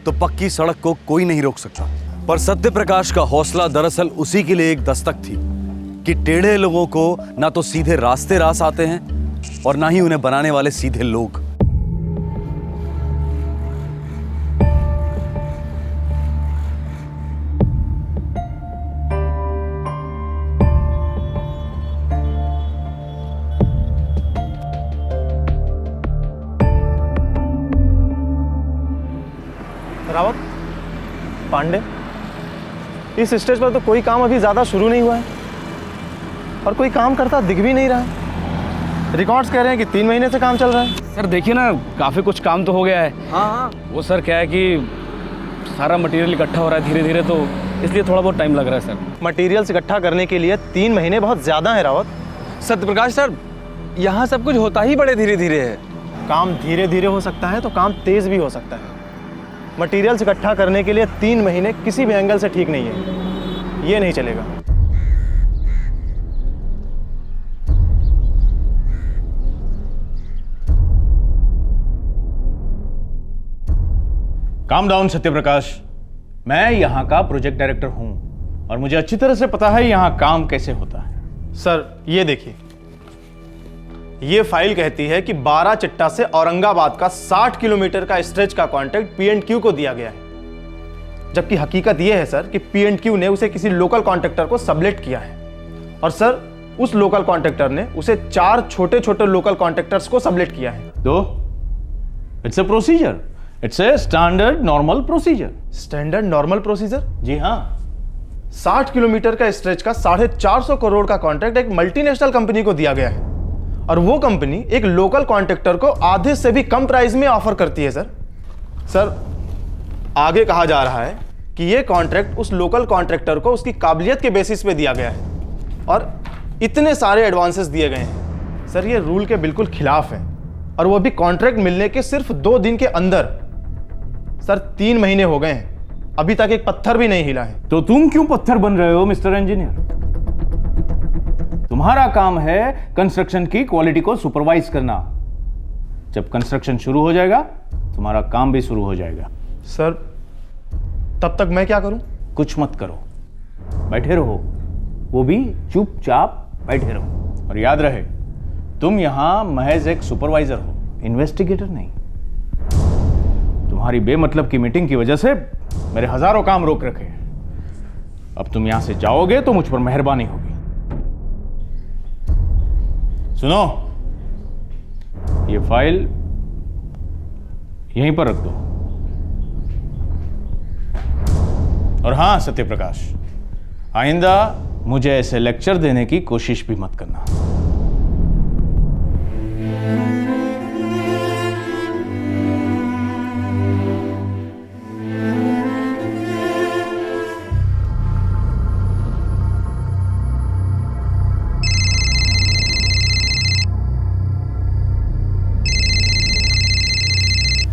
Speaker 8: तो पक्की सड़क को कोई नहीं रोक सकता। पर सत्यप्रकाश का हौसला दरअसल उसी के लिए एक दस्तक थी कि टेढ़े लोगों को ना तो सीधे रास्ते रास आते हैं और ना ही उन्हें बनाने वाले सीधे लोग।
Speaker 6: रावत, पांडे, इस स्टेज पर तो कोई काम अभी ज्यादा शुरू नहीं हुआ है और कोई काम करता दिख भी नहीं रहा है। रिकॉर्ड्स कह रहे हैं कि 3 महीने से काम चल रहा है।
Speaker 17: सर देखिए ना, काफ़ी कुछ काम तो हो गया है। हाँ, वो सर क्या है कि सारा मटेरियल इकट्ठा हो रहा है धीरे धीरे, तो इसलिए थोड़ा बहुत टाइम लग रहा है सर।
Speaker 6: मटेरियल्स इकट्ठा करने के लिए 3 महीने बहुत ज़्यादा है रावत।
Speaker 17: सत्यप्रकाश सर, यहाँ सब कुछ होता ही बड़े धीरे धीरे है।
Speaker 6: काम धीरे धीरे हो सकता है तो काम तेज़ भी हो सकता है। मटेरियल्स इकट्ठा करने के लिए 3 महीने किसी भी एंगल से ठीक नहीं है, ये नहीं चलेगा।
Speaker 9: काम डाउन सत्यप्रकाश, मैं यहाँ का प्रोजेक्ट डायरेक्टर हूँ और मुझे अच्छी तरह से पता है यहाँ काम कैसे होता है।
Speaker 6: सर ये देखिए, ये फाइल कहती है कि 12 चिट्टा से औरंगाबाद का 60 किलोमीटर का स्ट्रेच का कॉन्ट्रैक्ट P&Q को दिया गया है, जबकि हकीकत ये है सर कि P&Q ने उसे किसी लोकल कॉन्ट्रैक्टर को सबलेट किया है और सर उस लोकल कॉन्ट्रैक्टर ने उसे 4 छोटे छोटे लोकल कॉन्ट्रैक्टर्स को सबलेट किया है।
Speaker 9: तो it's a procedure, it's a standard normal procedure.
Speaker 6: Standard normal procedure?
Speaker 9: जी हाँ।
Speaker 6: 60 किलोमीटर का स्ट्रेच का 450 करोड़ का कॉन्ट्रैक्ट एक मल्टीनेशनल कंपनी को दिया गया है और वो कंपनी एक लोकल कॉन्ट्रैक्टर को आधे से भी कम प्राइस में ऑफर करती है। सर आगे कहा जा रहा है कि ये कॉन्ट्रैक्ट उस लोकल कॉन्ट्रैक्टर को उसकी काबिलियत के बेसिस पे दिया गया है और इतने सारे एडवांसेस दिए गए हैं। सर ये रूल के बिल्कुल खिलाफ है और वो भी कॉन्ट्रैक्ट मिलने के सिर्फ 2 दिन के अंदर। सर 3 महीने हो गए हैं, अभी तक एक पत्थर भी नहीं हिला है।
Speaker 17: तो तुम क्यों पत्थर बन रहे हो मिस्टर इंजीनियर? तुम्हारा काम है कंस्ट्रक्शन की क्वालिटी को सुपरवाइज करना। जब कंस्ट्रक्शन शुरू हो जाएगा तुम्हारा काम भी शुरू हो जाएगा।
Speaker 6: सर तब तक मैं क्या करूं?
Speaker 17: कुछ मत करो, बैठे रहो, वो भी चुपचाप बैठे रहो। और याद रहे, तुम यहां महज एक सुपरवाइजर हो, इन्वेस्टिगेटर नहीं। तुम्हारी बेमतलब की मीटिंग की वजह से मेरे हजारों काम रोक रखे। अब तुम यहां से जाओगे तो मुझ पर मेहरबानी होगी। सुनो, ये फाइल यहीं पर रख दो। और हां सत्यप्रकाश, आइंदा मुझे ऐसे लेक्चर देने की कोशिश भी मत करना।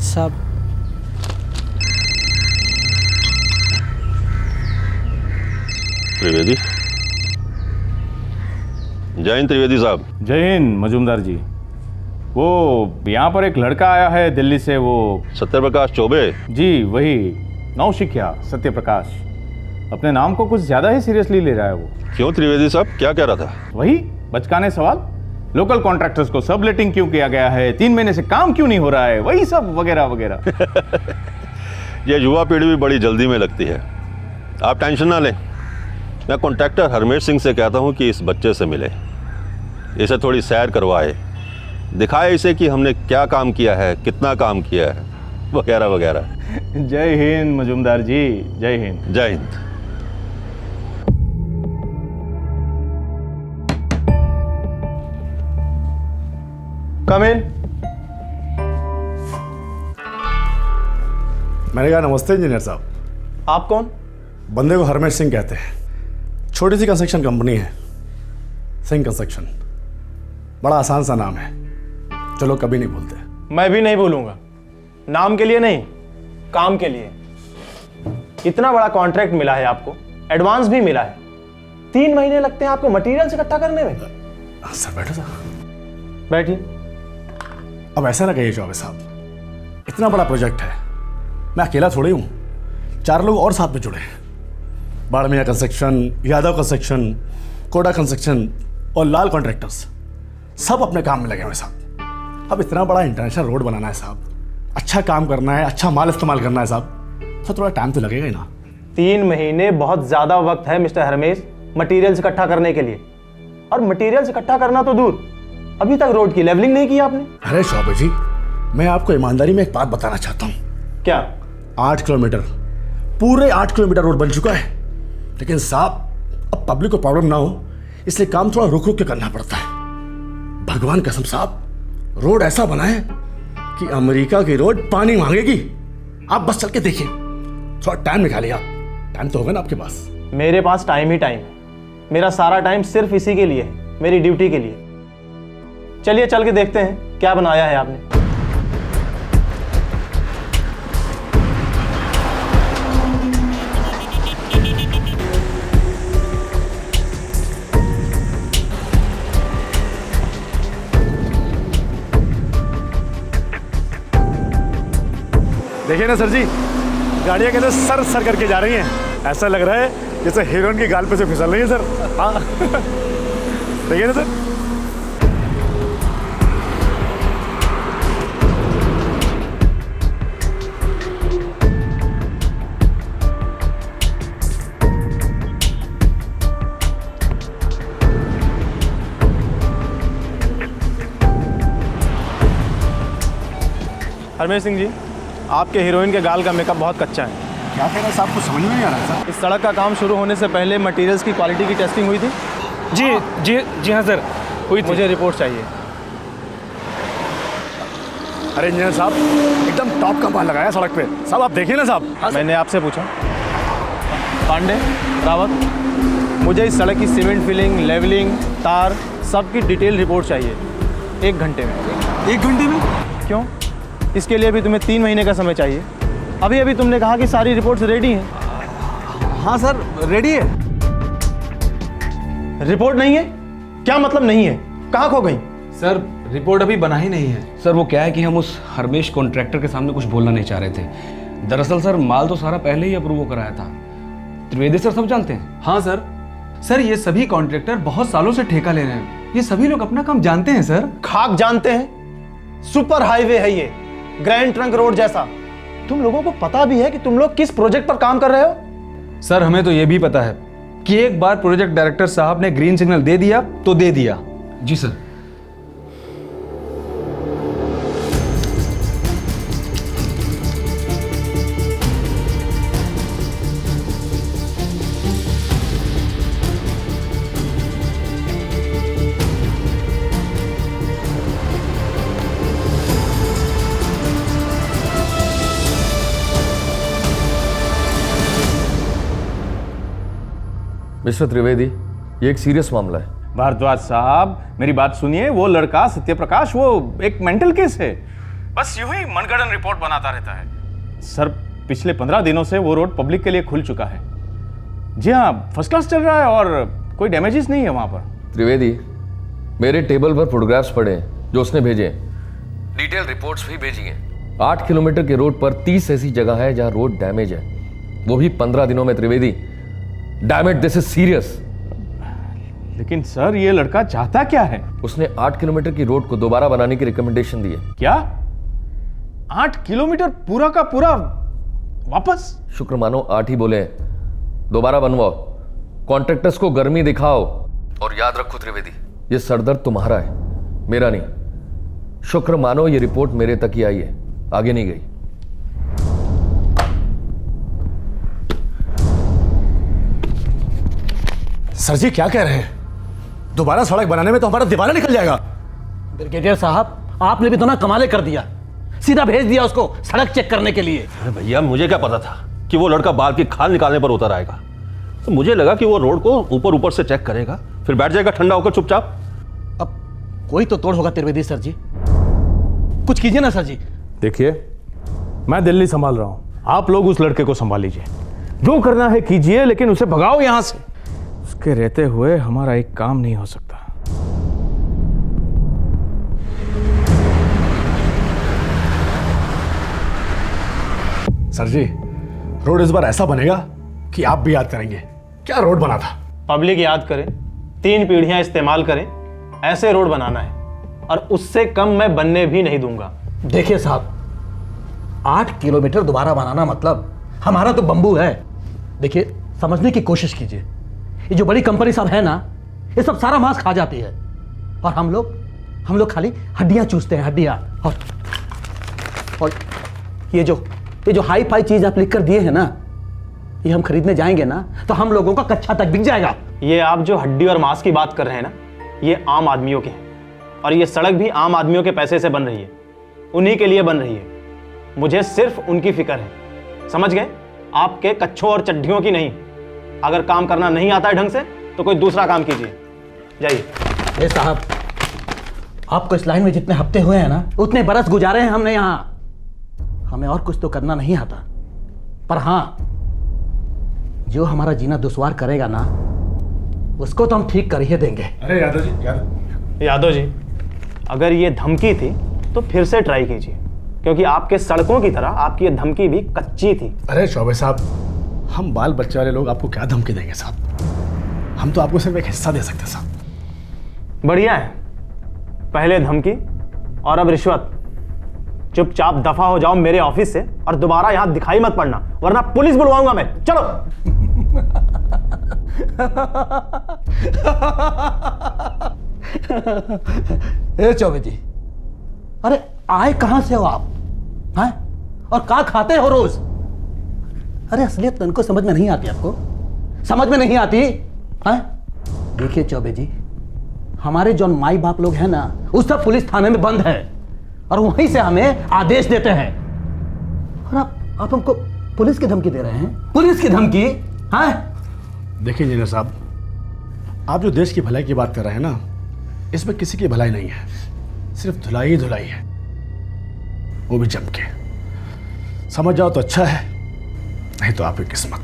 Speaker 12: साहब,
Speaker 18: त्रिवेदी। जय हिंद त्रिवेदी साहब।
Speaker 17: जय हिंद मजूमदार जी। वो यहाँ पर एक लड़का आया है दिल्ली से, वो
Speaker 18: सत्यप्रकाश चौबे।
Speaker 17: जी वही, नौशिखिया सत्यप्रकाश। अपने नाम को कुछ ज्यादा ही सीरियसली ले रहा है वो।
Speaker 18: क्यों त्रिवेदी साहब, क्या कह रहा था?
Speaker 17: वही बचकाने सवाल, लोकल कॉन्ट्रैक्टर्स को सबलेटिंग क्यों किया गया है, 3 महीने से काम क्यों नहीं हो रहा है, वही सब वगैरह वगैरह।
Speaker 18: ये युवा पीढ़ी भी बड़ी जल्दी में लगती है। आप टेंशन ना लें, मैं कॉन्ट्रैक्टर हरमेश सिंह से कहता हूं कि इस बच्चे से मिले, इसे थोड़ी सैर करवाए, दिखाए इसे कि हमने क्या काम किया है, कितना काम किया है, वगैरह वगैरह।
Speaker 17: जय हिंद मजूमदार जी, जय हिंद।
Speaker 18: जय हिंद।
Speaker 6: कम इन।
Speaker 11: मैंने कहा नमस्ते इंजीनियर साहब।
Speaker 6: आप कौन?
Speaker 11: बंदे को हरमेश सिंह कहते हैं, छोटी सी कंस्ट्रक्शन कंपनी है, सिंह कंस्ट्रक्शन। बड़ा आसान सा नाम है, चलो कभी नहीं भूलते।
Speaker 6: मैं भी नहीं भूलूंगा, नाम के लिए नहीं, काम के लिए। इतना बड़ा कॉन्ट्रैक्ट मिला है आपको, एडवांस भी मिला है, 3 महीने लगते हैं आपको मटेरियल इकट्ठा करने में।
Speaker 11: सर बैठो सर।
Speaker 6: बैठिए।
Speaker 11: अब ऐसा ना कहिए चौबे साहब, इतना बड़ा प्रोजेक्ट है, मैं अकेला थोड़ी हूँ, 4 लोग और साथ में जुड़े हैं। बाड़मिया कंस्ट्रक्शन, यादव कंस्ट्रक्शन, कोडा कंस्ट्रक्शन और लाल कॉन्ट्रैक्टर्स सब अपने काम में लगे हुए साहब। अब इतना बड़ा इंटरनेशनल रोड बनाना है साहब, अच्छा काम करना है, अच्छा माल इस्तेमाल करना है साहब, तो थोड़ा टाइम तो लगेगा ही ना।
Speaker 6: 3 महीने बहुत ज्यादा वक्त है मिस्टर हरमेश मटेरियल्स इकट्ठा करने के लिए। और मटेरियल्स इकट्ठा करना तो दूर, अभी तक रोड की लेवलिंग नहीं की आपने।
Speaker 11: अरे शौबे जी, मैं आपको ईमानदारी में एक बात बताना चाहता हूँ।
Speaker 6: क्या?
Speaker 11: 8 किलोमीटर, पूरे 8 किलोमीटर रोड बन चुका है, लेकिन साहब अब पब्लिक को प्रॉब्लम ना हो इसलिए काम थोड़ा रुक रुक के करना पड़ता है। भगवान कसम साहब, रोड ऐसा बना है कि अमेरिका की रोड पानी मांगेगी। आप बस चल के देखिए, थोड़ा टाइम निकालिए आप, टाइम तो होगा ना आपके पास।
Speaker 6: मेरे पास टाइम ही टाइम है, मेरा सारा टाइम सिर्फ इसी के लिए है, मेरी ड्यूटी के लिए। चलिए चल के देखते हैं क्या बनाया है आपने।
Speaker 11: देखिए ना सर जी, गाड़ियाँ कहते सर सर करके जा रही हैं, ऐसा लग रहा है जैसे हीरोइन की गाल पे से फिसल रही है सर। हाँ देखिए ना सर।
Speaker 6: हरमेश सिंह जी, आपके हीरोइन के गाल का मेकअप बहुत कच्चा है।
Speaker 11: क्या कह रहे हैं साहब, कुछ समझ में नहीं आ रहा है सर।
Speaker 6: इस सड़क का काम शुरू होने से पहले मटेरियल्स की क्वालिटी की टेस्टिंग हुई थी?
Speaker 17: जी हाँ सर, हुई थी।
Speaker 6: मुझे रिपोर्ट चाहिए।
Speaker 11: अरे इंजीनियर साहब, एकदम टॉप का माल लगाया सड़क पे साहब, आप देखिए ना साहब।
Speaker 6: मैंने आपसे पूछा। पांडे, रावत, मुझे इस सड़क की सीमेंट फिलिंग, लेवलिंग, तार सब की डिटेल रिपोर्ट चाहिए 1 घंटे में।
Speaker 11: 1 घंटे में?
Speaker 6: क्यों? इसके लिए भी तुम्हें 3 महीने का समय चाहिए। अभी अभी तुमने कहा कि सारी रिपोर्ट्स रेडी हैं।
Speaker 8: हाँ सर, रेडी है।
Speaker 6: रिपोर्ट नहीं है? क्या मतलब नहीं है? कहाँ खो गई?
Speaker 19: सर रिपोर्ट अभी बना ही नहीं है। सर वो क्या है कि हम उस हरमेश कॉन्ट्रैक्टर के सामने कुछ बोलना नहीं चाह रहे थे। दरअसल सर माल तो सारा पहले ही अप्रूव कराया था। त्रिवेदी सर सब जानते हैं। हाँ सर। सर ये सभी कॉन्ट्रैक्टर बहुत सालों से ठेका ले रहे हैं। ये सभी लोग अपना काम जानते हैं सर।
Speaker 6: खाक जानते हैं? सुपर हाईवे है ये, ग्रैंड ट्रंक रोड जैसा। तुम लोगों को पता भी है कि तुम लोग किस प्रोजेक्ट पर काम कर रहे हो?
Speaker 19: सर हमें तो ये भी पता है कि एक बार प्रोजेक्ट डायरेक्टर साहब ने ग्रीन सिग्नल दे दिया तो दे दिया। जी सर।
Speaker 16: मिस्टर त्रिवेदी, ये एक सीरियस मामला है।
Speaker 17: भारद्वाज साहब मेरी बात सुनिए, वो लड़का सत्यप्रकाश वो एक मेंटल केस है, बस यूं ही मनगढ़ंत रिपोर्ट बनाता रहता है। सर पिछले 15 दिनों से वो रोड पब्लिक के लिए खुल चुका है। जी हाँ, फर्स्ट क्लास चल रहा है और कोई डैमेजेस नहीं है वहां पर।
Speaker 16: त्रिवेदी, मेरे टेबल पर फोटोग्राफ्स पड़े हैं जो उसने भेजे हैं, डिटेल रिपोर्ट्स भी भेजी हैं। 8 किलोमीटर के रोड पर 30 ऐसी जगह है जहां रोड डैमेज है, वो भी 15 दिनों में। Trivedi, damage, this is serious.
Speaker 17: लेकिन सर ये लड़का चाहता क्या है?
Speaker 16: उसने 8 किलोमीटर की रोड को दोबारा बनाने की रिकमेंडेशन दी है।
Speaker 17: क्या 8 किलोमीटर पूरा का पूरा वापस?
Speaker 16: शुक्र मानो 8 ही बोले, दोबारा बनवाओ, कॉन्ट्रैक्टर्स को गर्मी दिखाओ। और याद रखो त्रिवेदी, ये सरदर्द तुम्हारा है, मेरा नहीं। शुक्र मानो ये रिपोर्ट मेरे तक ही आई है, आगे नहीं गई।
Speaker 11: सर जी क्या कह रहे हैं? दोबारा सड़क बनाने में तो हमारा दिवाला निकल जाएगा।
Speaker 12: ब्रिगेडियर साहब, आपने भी तो ना कमाल कर दिया, सीधा भेज दिया उसको सड़क चेक करने के लिए।
Speaker 18: अरे भैया, मुझे क्या पता था कि वो लड़का बाल की खाल निकालने पर उतर आएगा। तो मुझे लगा कि वो रोड को ऊपर ऊपर से चेक करेगा, फिर बैठ जाएगा ठंडा होकर चुपचाप।
Speaker 12: अब कोई तो तोड़ होगा त्रिवेदी सर जी, कुछ कीजिए ना सर जी।
Speaker 17: देखिए, मैं दिल्ली संभाल रहा हूं, आप लोग उस लड़के को संभाल लीजिए, जो करना है कीजिए, लेकिन उसे भगाओ यहां से। उसके रहते हुए हमारा एक काम नहीं हो सकता।
Speaker 11: सर जी, रोड इस बार ऐसा बनेगा कि आप भी याद करेंगे क्या रोड बना था।
Speaker 6: पब्लिक याद करे, 3 पीढ़ियां इस्तेमाल करें, ऐसे रोड बनाना है, और उससे कम मैं बनने भी नहीं दूंगा।
Speaker 12: देखिए साहब, 8 किलोमीटर दोबारा बनाना मतलब हमारा तो बंबू है। देखिए, समझने की कोशिश कीजिए, ये जो बड़ी कंपनी सब है ना, ये सब सारा मांस खा जाती है, और हम लोग खाली हड्डियां चूसते हैं, हड्डियां। और ये जो हाई फाई चीज आप लिख कर दिए हैं ना, ये हम खरीदने जाएंगे ना तो हम लोगों का कच्चा तक बिक जाएगा।
Speaker 6: ये आप जो हड्डी और मांस की बात कर रहे हैं ना, ये आम आदमियों के हैं, और ये सड़क भी आम आदमियों के पैसे से बन रही है, उन्हीं के लिए बन रही है। मुझे सिर्फ उनकी फिक्र है, समझ गए? आपके कच्छों और चड्ढियों की नहीं। अगर काम करना नहीं आता है ढंग से तो कोई दूसरा काम कीजिए, जाइए।
Speaker 12: साहब, आपको इस लाइन में जितने हफ्ते हुए हैं ना, उतने बरस गुजारे हैं हमने यहाँ। हमें और कुछ तो करना नहीं आता, पर हाँ, जो हमारा जीना दुश्वार करेगा ना, उसको तो हम ठीक कर ही देंगे।
Speaker 11: अरे
Speaker 6: यादव जी, अगर ये धमकी थी तो फिर से ट्राई कीजिए, क्योंकि आपके सड़कों की तरह आपकी ये धमकी भी कच्ची थी।
Speaker 11: अरे चौबे साहब, हम बाल बच्चे वाले लोग आपको क्या धमकी देंगे साहब? हम तो आपको सिर्फ एक हिस्सा दे सकते साहब।
Speaker 6: बढ़िया है, पहले धमकी और अब रिश्वत। चुपचाप दफा हो जाओ मेरे ऑफिस से, और दोबारा यहां दिखाई मत पड़ना, वरना पुलिस बुलवाऊंगा मैं। चलो।
Speaker 12: ए चौबे जी, अरे आए कहां से हो आप? हैं? और क्या खाते हो रोज? अरे असलियत तनको समझ में नहीं आती, आपको समझ में नहीं आती हैं? देखिए चौबे जी, हमारे जो माई बाप लोग हैं ना, उस सब पुलिस थाने में बंद है, और वहीं से हमें आदेश देते हैं, और आप हमको पुलिस की धमकी दे रहे हैं? पुलिस की धमकी? हैं?
Speaker 11: देखिए इंजीनियर साहब, आप जो देश की भलाई की बात कर रहे हैं ना, इसमें किसी की भलाई नहीं है, सिर्फ धुलाई ही धुलाई है, वो भी जम के। समझ जाओ तो अच्छा है, नहीं तो आपकी किस्मत।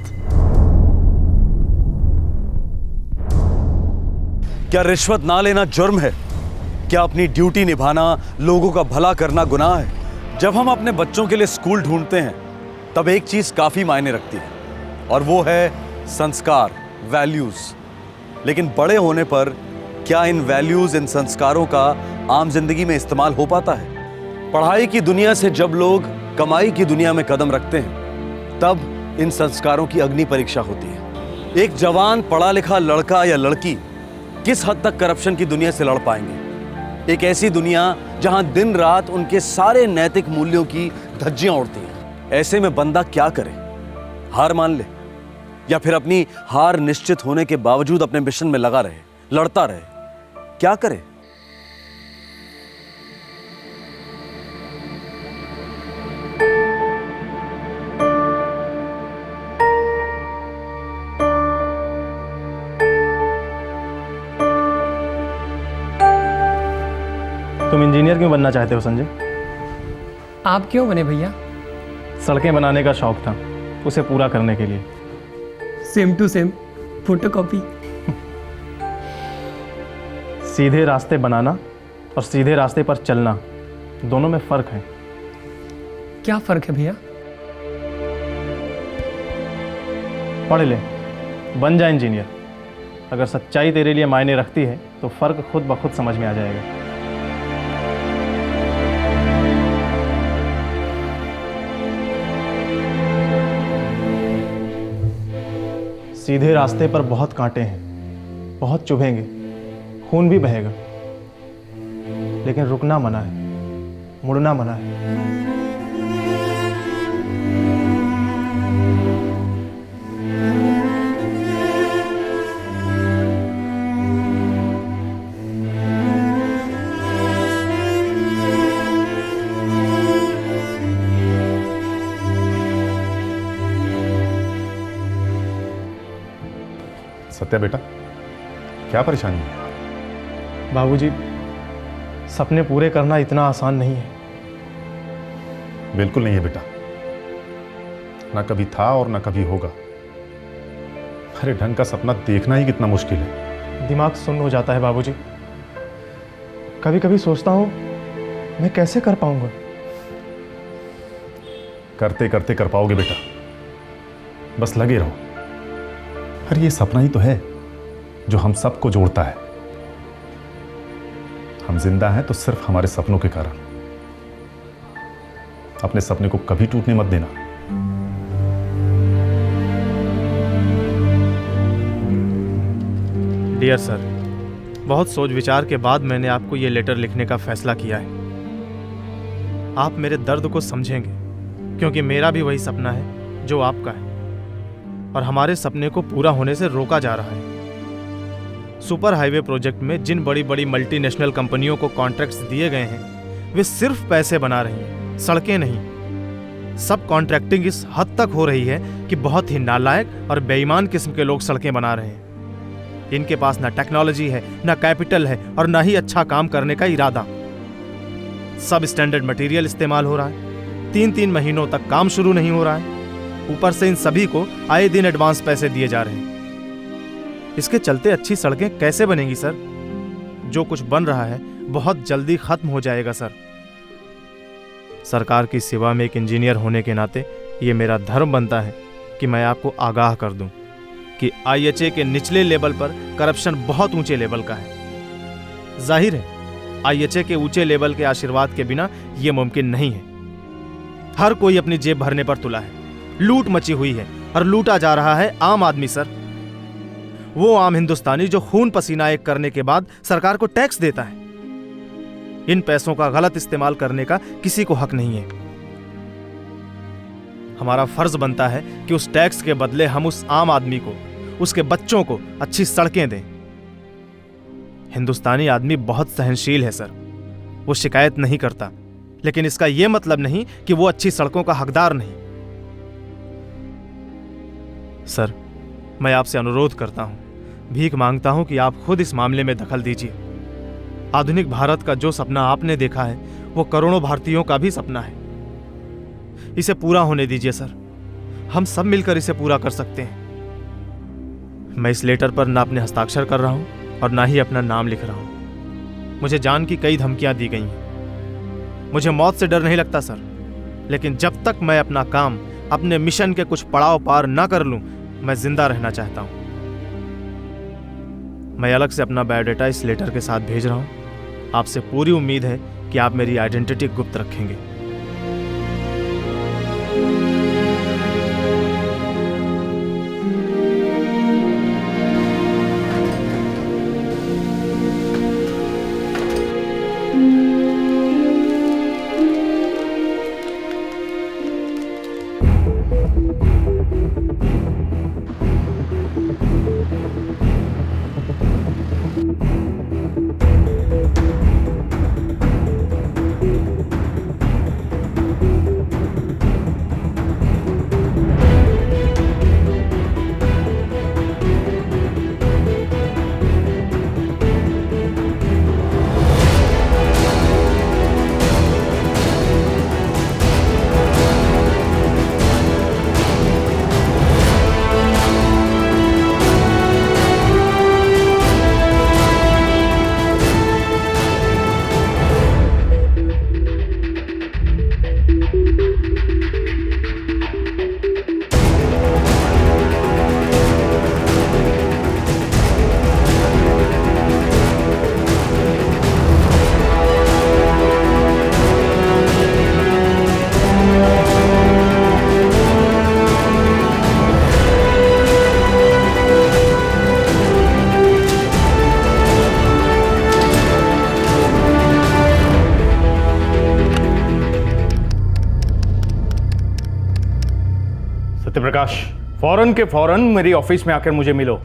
Speaker 8: क्या रिश्वत ना लेना जुर्म है? क्या अपनी ड्यूटी निभाना, लोगों का भला करना गुनाह है? जब हम अपने बच्चों के लिए स्कूल ढूंढते हैं तब एक चीज काफी मायने रखती है, और वो है संस्कार, वैल्यूज। लेकिन बड़े होने पर क्या इन वैल्यूज, इन संस्कारों का आम जिंदगी में इस्तेमाल हो पाता है? पढ़ाई की दुनिया से जब लोग कमाई की दुनिया में कदम रखते हैं तब इन संस्कारों की अग्नि परीक्षा होती है। एक जवान पढ़ा लिखा लड़का या लड़की किस हद तक करप्शन की दुनिया से लड़ पाएंगे? एक ऐसी दुनिया जहां दिन रात उनके सारे नैतिक मूल्यों की धज्जियां उड़ती हैं। ऐसे में बंदा क्या करे? हार मान ले, या फिर अपनी हार निश्चित होने के बावजूद अपने मिशन में लगा रहे, लड़ता रहे? क्या करे?
Speaker 3: तुम इंजीनियर क्यों बनना चाहते हो संजय?
Speaker 20: आप क्यों बने भैया?
Speaker 3: सड़कें बनाने का शौक था, उसे पूरा करने के लिए।
Speaker 20: Same to same, photocopy.
Speaker 3: सीधे रास्ते बनाना और सीधे रास्ते पर चलना, दोनों में फर्क है।
Speaker 20: क्या फर्क है भैया?
Speaker 3: पढ़ ले, बन जा इंजीनियर। अगर सच्चाई तेरे लिए मायने रखती है तो फर्क खुद ब खुद समझ में आ जाएगा। सीधे रास्ते पर बहुत कांटे हैं, बहुत चुभेंगे, खून भी बहेगा, लेकिन रुकना मना है, मुड़ना मना है।
Speaker 9: सत्या बेटा, क्या परेशानी है?
Speaker 3: बाबूजी, सपने पूरे करना इतना आसान नहीं है।
Speaker 9: बिल्कुल नहीं है बेटा, ना कभी था और ना कभी होगा। अरे ढंग का सपना देखना ही कितना मुश्किल है।
Speaker 3: दिमाग सुन्न हो जाता है बाबूजी। कभी कभी सोचता हूँ मैं कैसे कर पाऊंगा।
Speaker 9: करते करते कर पाओगे बेटा, बस लगे रहो। अरे ये सपना ही तो है जो हम सबको जोड़ता है। हम जिंदा हैं तो सिर्फ हमारे सपनों के कारण। अपने सपने को कभी टूटने मत देना।
Speaker 3: डियर सर, बहुत सोच विचार के बाद मैंने आपको ये लेटर लिखने का फैसला किया है। आप मेरे दर्द को समझेंगे, क्योंकि मेरा भी वही सपना है जो आपका है, और हमारे सपने को पूरा होने से रोका जा रहा है। सुपर हाईवे प्रोजेक्ट में जिन बड़ी बड़ी मल्टीनेशनल कंपनियों को कॉन्ट्रैक्ट्स दिए गए हैं, वे सिर्फ पैसे बना रही हैं, सड़कें नहीं। सब कॉन्ट्रैक्टिंग इस हद तक हो रही है कि बहुत ही नालायक और बेईमान किस्म के लोग सड़कें बना रहे हैं। इनके पास ना टेक्नोलॉजी है, ना कैपिटल है, और ना ही अच्छा काम करने का इरादा। सब स्टैंडर्ड मटेरियल इस्तेमाल हो रहा है, 3-3 महीनों तक काम शुरू नहीं हो रहा है। ऊपर से इन सभी को आए दिन एडवांस पैसे दिए जा रहे हैं। इसके चलते अच्छी सड़कें कैसे बनेंगी सर? जो कुछ बन रहा है बहुत जल्दी खत्म हो जाएगा सर। सरकार की सेवा में एक इंजीनियर होने के नाते ये मेरा धर्म बनता है कि मैं आपको आगाह कर दूं कि IHA के निचले लेवल पर करप्शन बहुत ऊंचे लेवल का है। जाहिर है IHA के ऊंचे लेवल के आशीर्वाद के बिना यह मुमकिन नहीं है। हर कोई अपनी जेब भरने पर तुला है, लूट मची हुई है, और लूटा जा रहा है आम आदमी सर। वो आम हिंदुस्तानी जो खून पसीना एक करने के बाद सरकार को टैक्स देता है। इन पैसों का गलत इस्तेमाल करने का किसी को हक नहीं है। हमारा फर्ज बनता है कि उस टैक्स के बदले हम उस आम आदमी को, उसके बच्चों को अच्छी सड़कें दें। हिंदुस्तानी आदमी बहुत सहनशील है सर, वो शिकायत नहीं करता, लेकिन इसका यह मतलब नहीं कि वो अच्छी सड़कों का हकदार नहीं। सर, मैं आपसे अनुरोध करता हूं, भीख मांगता हूं कि आप खुद इस मामले में दखल दीजिए। आधुनिक भारत का जो सपना आपने देखा है वो करोड़ों भारतीयों का भी सपना है। इसे पूरा होने दीजिए सर। हम सब मिलकर इसे पूरा कर सकते हैं। मैं इस लेटर पर ना अपने हस्ताक्षर कर रहा हूं और ना ही अपना नाम लिख रहा हूं। मुझे जान की कई धमकियां दी गई हैं। मुझे मौत से डर नहीं लगता सर, लेकिन जब तक मैं अपना काम, अपने मिशन के कुछ पड़ाव पार ना कर लूं, मैं जिंदा रहना चाहता हूं। मैं अलग से अपना बायोडाटा इस लेटर के साथ भेज रहा हूं। आपसे पूरी उम्मीद है कि आप मेरी आइडेंटिटी गुप्त रखेंगे।
Speaker 17: सत्यप्रकाश, फौरन के फौरन मेरी ऑफिस में आकर मुझे मिलो।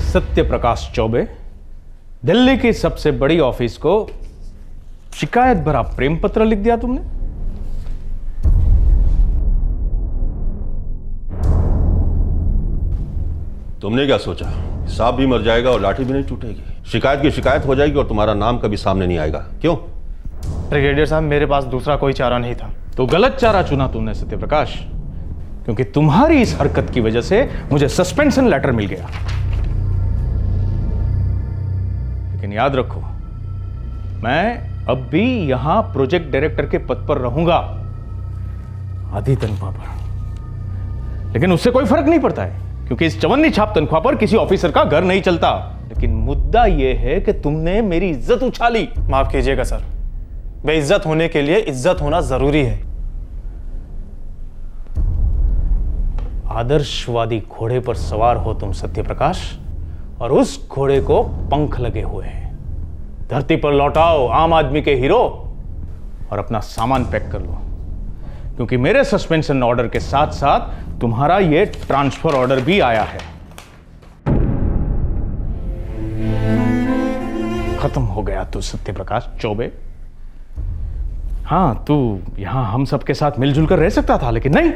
Speaker 17: सत्यप्रकाश चौबे, दिल्ली की सबसे बड़ी ऑफिस को शिकायत भरा प्रेम पत्र लिख दिया तुमने।
Speaker 18: तुमने क्या सोचा, सांप भी मर जाएगा और लाठी भी नहीं टूटेगी? शिकायत की शिकायत हो जाएगी और तुम्हारा नाम कभी सामने नहीं आएगा। क्यों?
Speaker 3: ब्रिगेडियर साहब, मेरे पास दूसरा कोई चारा नहीं था।
Speaker 17: तो गलत चारा चुना तुमने सत्यप्रकाश, क्योंकि तुम्हारी इस हरकत की वजह से मुझे सस्पेंशन लेटर मिल गया। लेकिन याद रखो, मैं अब भी यहां प्रोजेक्ट डायरेक्टर के पद पर रहूंगा, आधी तनख्वाह पर। लेकिन उससे कोई फर्क नहीं पड़ता है, क्योंकि इस चवन्नी छाप तनख्वाह पर किसी ऑफिसर का घर नहीं चलता। लेकिन मुद्दा यह है कि तुमने मेरी इज्जत उछाली।
Speaker 3: माफ कीजिएगा सर, बेइज्जत होने के लिए इज्जत होना जरूरी है।
Speaker 17: आदर्शवादी घोड़े पर सवार हो तुम सत्यप्रकाश, और उस घोड़े को पंख लगे हुए हैं। धरती पर लौटाओ आम आदमी के हीरो और अपना सामान पैक कर लो, क्योंकि मेरे सस्पेंशन ऑर्डर के साथ साथ तुम्हारा यह ट्रांसफर ऑर्डर भी आया है। खत्म हो गया तू सत्यप्रकाश चौबे। हां, तू यहां हम सबके साथ मिलजुल कर रह सकता था, लेकिन नहीं।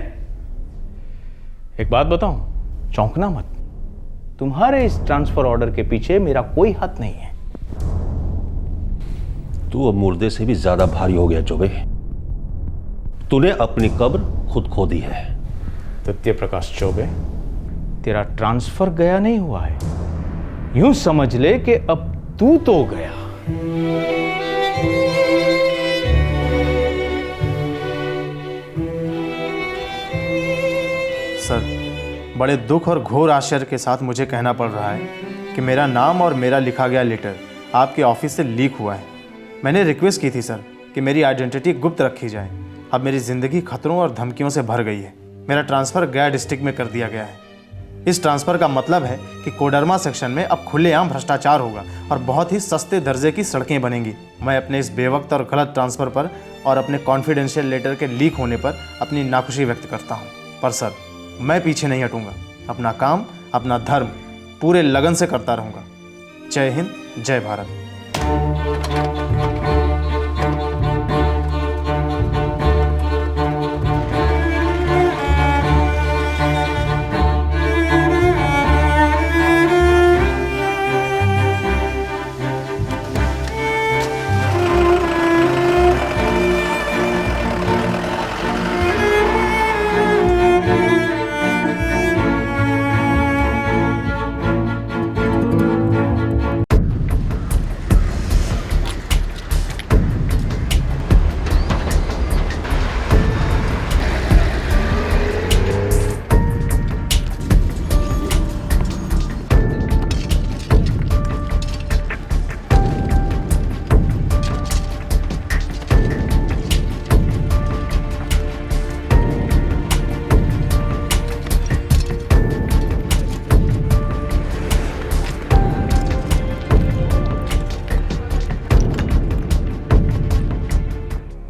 Speaker 17: एक बात बताऊं, चौंकना मत। तुम्हारे इस ट्रांसफर ऑर्डर के पीछे मेरा कोई हाथ नहीं है।
Speaker 18: तू अब मुर्दे से भी ज्यादा भारी हो गया चौबे। तूने अपनी कब्र खुद खो दी है।
Speaker 17: सत्यप्रकाश चौबे, तेरा ट्रांसफर गया नहीं हुआ है, यूं समझ ले कि अब तू तो गया।
Speaker 3: सर, बड़े दुख और घोर आश्चर्य के साथ मुझे कहना पड़ रहा है कि मेरा नाम और मेरा लिखा गया लेटर आपके ऑफिस से लीक हुआ है। मैंने रिक्वेस्ट की थी सर कि मेरी आइडेंटिटी गुप्त रखी जाए। अब मेरी ज़िंदगी खतरों और धमकियों से भर गई है। मेरा ट्रांसफ़र गया डिस्ट्रिक्ट में कर दिया गया है। इस ट्रांसफ़र का मतलब है कि कोडरमा सेक्शन में अब खुलेआम भ्रष्टाचार होगा और बहुत ही सस्ते दर्जे की सड़कें बनेंगी। मैं अपने इस बेवक्त और गलत ट्रांसफ़र पर और अपने कॉन्फिडेंशियल लेटर के लीक होने पर अपनी नाखुशी व्यक्त करता हूँ। पर सर, मैं पीछे नहीं हटूंगा। अपना काम, अपना धर्म पूरे लगन से करता रहूंगा। जय हिंद, जय भारत।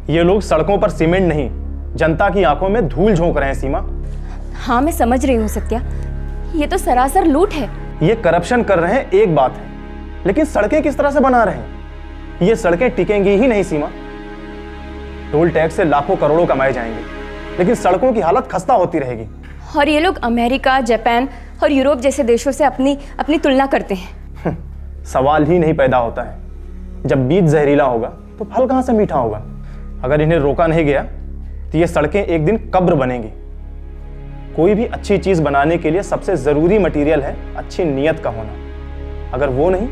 Speaker 6: ये लोग सड़कों पर सीमेंट नहीं, जनता की आंखों में धूल झोंक रहे हैं सीमा।
Speaker 5: हाँ मैं समझ रही हूँ सत्या, ये तो सरासर लूट है।
Speaker 6: ये करप्शन कर रहे हैं एक बात है, लेकिन सड़कें किस तरह से बना रहे हैं? ये सड़कें टिकेंगी ही नहीं सीमा। टोल टैक्स से लाखों करोड़ों कमाए जाएंगे, लेकिन सड़कों की हालत खस्ता होती रहेगी।
Speaker 5: और ये लोग अमेरिका, जापान और यूरोप जैसे देशों से अपनी तुलना करते हैं।
Speaker 6: सवाल ही नहीं पैदा होता है। जब बीज जहरीला होगा तो फल कहां से मीठा होगा? अगर इन्हें रोका नहीं गया तो ये सड़कें एक दिन कब्र बनेंगी। कोई भी अच्छी चीज बनाने के लिए सबसे जरूरी मटेरियल है अच्छी नीयत का होना। अगर वो नहीं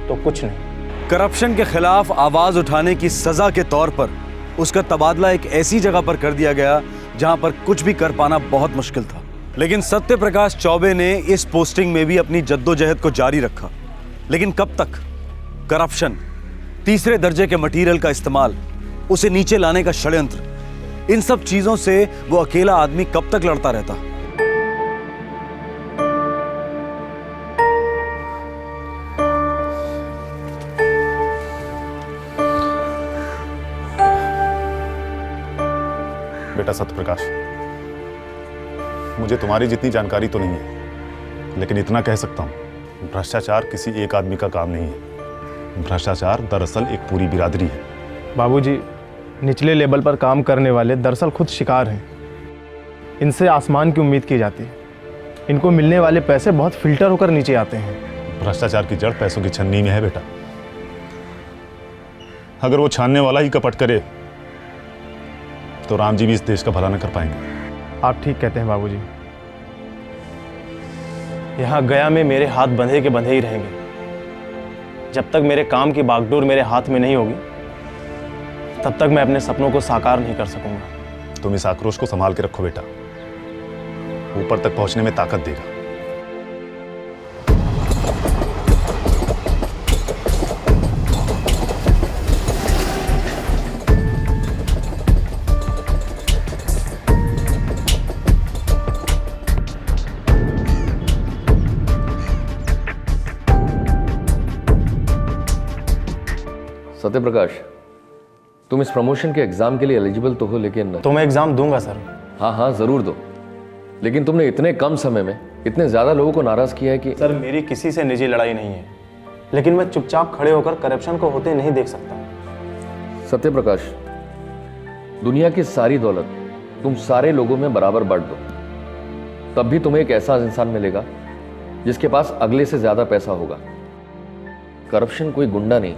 Speaker 6: तो कुछ नहीं।
Speaker 8: करप्शन के खिलाफ आवाज उठाने की सजा के तौर पर उसका तबादला एक ऐसी जगह पर कर दिया गया जहां पर कुछ भी कर पाना बहुत मुश्किल था। लेकिन सत्य प्रकाश चौबे ने इस पोस्टिंग में भी अपनी जद्दोजहद को जारी रखा। लेकिन कब तक? करप्शन, तीसरे दर्जे के मटेरियल का इस्तेमाल, उसे नीचे लाने का षड्यंत्र, इन सब चीजों से वो अकेला आदमी कब तक लड़ता रहता?
Speaker 9: बेटा सत्यप्रकाश, मुझे तुम्हारी जितनी जानकारी तो नहीं है, लेकिन इतना कह सकता हूं, भ्रष्टाचार किसी एक आदमी का काम नहीं है। भ्रष्टाचार दरअसल एक पूरी बिरादरी है।
Speaker 3: बाबूजी, निचले लेवल पर काम करने वाले दरअसल खुद शिकार हैं। इनसे आसमान की उम्मीद की जाती है। इनको मिलने वाले पैसे बहुत फिल्टर होकर नीचे आते हैं।
Speaker 9: भ्रष्टाचार की जड़ पैसों की छन्नी में है बेटा। अगर वो छानने वाला ही कपट करे तो राम जी भी इस देश का भला न कर पाएंगे।
Speaker 3: आप ठीक कहते हैं बाबूजी।
Speaker 6: यहां गया में मेरे हाथ बंधे के बंधे ही रहेंगे। जब तक मेरे काम की बागडोर मेरे हाथ में नहीं होगी तब तक मैं अपने सपनों को साकार नहीं कर सकूंगा।
Speaker 9: तुम इस आक्रोश को संभाल के रखो बेटा, ऊपर तक पहुंचने में ताकत देगा।
Speaker 16: सत्यप्रकाश, तुम इस प्रमोशन के एग्जाम के लिए एलिजिबल तो हो, लेकिन
Speaker 6: तो मैं एग्जाम दूंगा सर।
Speaker 16: हाँ हाँ जरूर दो, लेकिन तुमने इतने कम समय में इतने ज्यादा लोगों को नाराज किया है कि
Speaker 6: सर मेरी किसी से निजी लड़ाई नहीं है, लेकिन मैं चुपचाप खड़े होकर करप्शन को होते नहीं देख सकता।
Speaker 16: सत्यप्रकाश, दुनिया की सारी दौलत तुम सारे लोगों में बराबर बांट दो, तब भी तुम्हें एक ऐसा इंसान मिलेगा जिसके पास अगले से ज्यादा पैसा होगा। करप्शन कोई गुंडा नहीं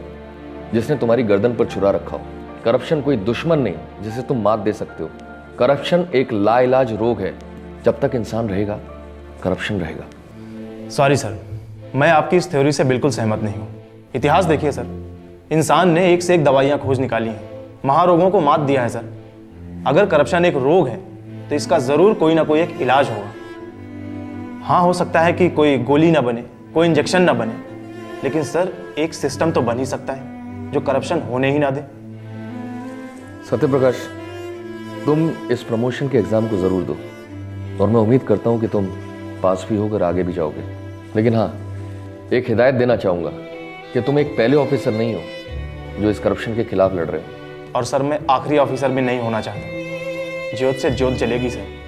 Speaker 16: जिसने तुम्हारी गर्दन पर छुरा रखा हो। करप्शन कोई दुश्मन नहीं जिसे तुम मात दे सकते हो। करप्शन एक लाइलाज रोग है। जब तक इंसान रहेगा, करप्शन रहेगा।
Speaker 6: सॉरी सर, मैं आपकी इस थ्योरी से बिल्कुल सहमत नहीं हूँ। इतिहास देखिए सर, इंसान ने एक से एक दवाइयाँ खोज निकाली हैं, महारोगों को मात दिया है सर। अगर करप्शन एक रोग है तो इसका जरूर कोई ना कोई एक इलाज होगा। हाँ, हो सकता है कि कोई गोली ना बने, कोई इंजेक्शन ना बने, लेकिन सर एक सिस्टम तो बन ही सकता है जो करप्शन होने ही ना दे।
Speaker 16: सत्यप्रकाश, तुम इस प्रमोशन के एग्जाम को जरूर दो और मैं उम्मीद करता हूं कि तुम पास भी होकर आगे भी जाओगे। लेकिन हाँ, एक हिदायत देना चाहूंगा कि तुम एक पहले ऑफिसर नहीं हो जो इस करप्शन के खिलाफ लड़ रहे हो।
Speaker 6: और सर मैं आखिरी ऑफिसर भी नहीं होना चाहता। ज्योत से ज्योत जलेगी सर।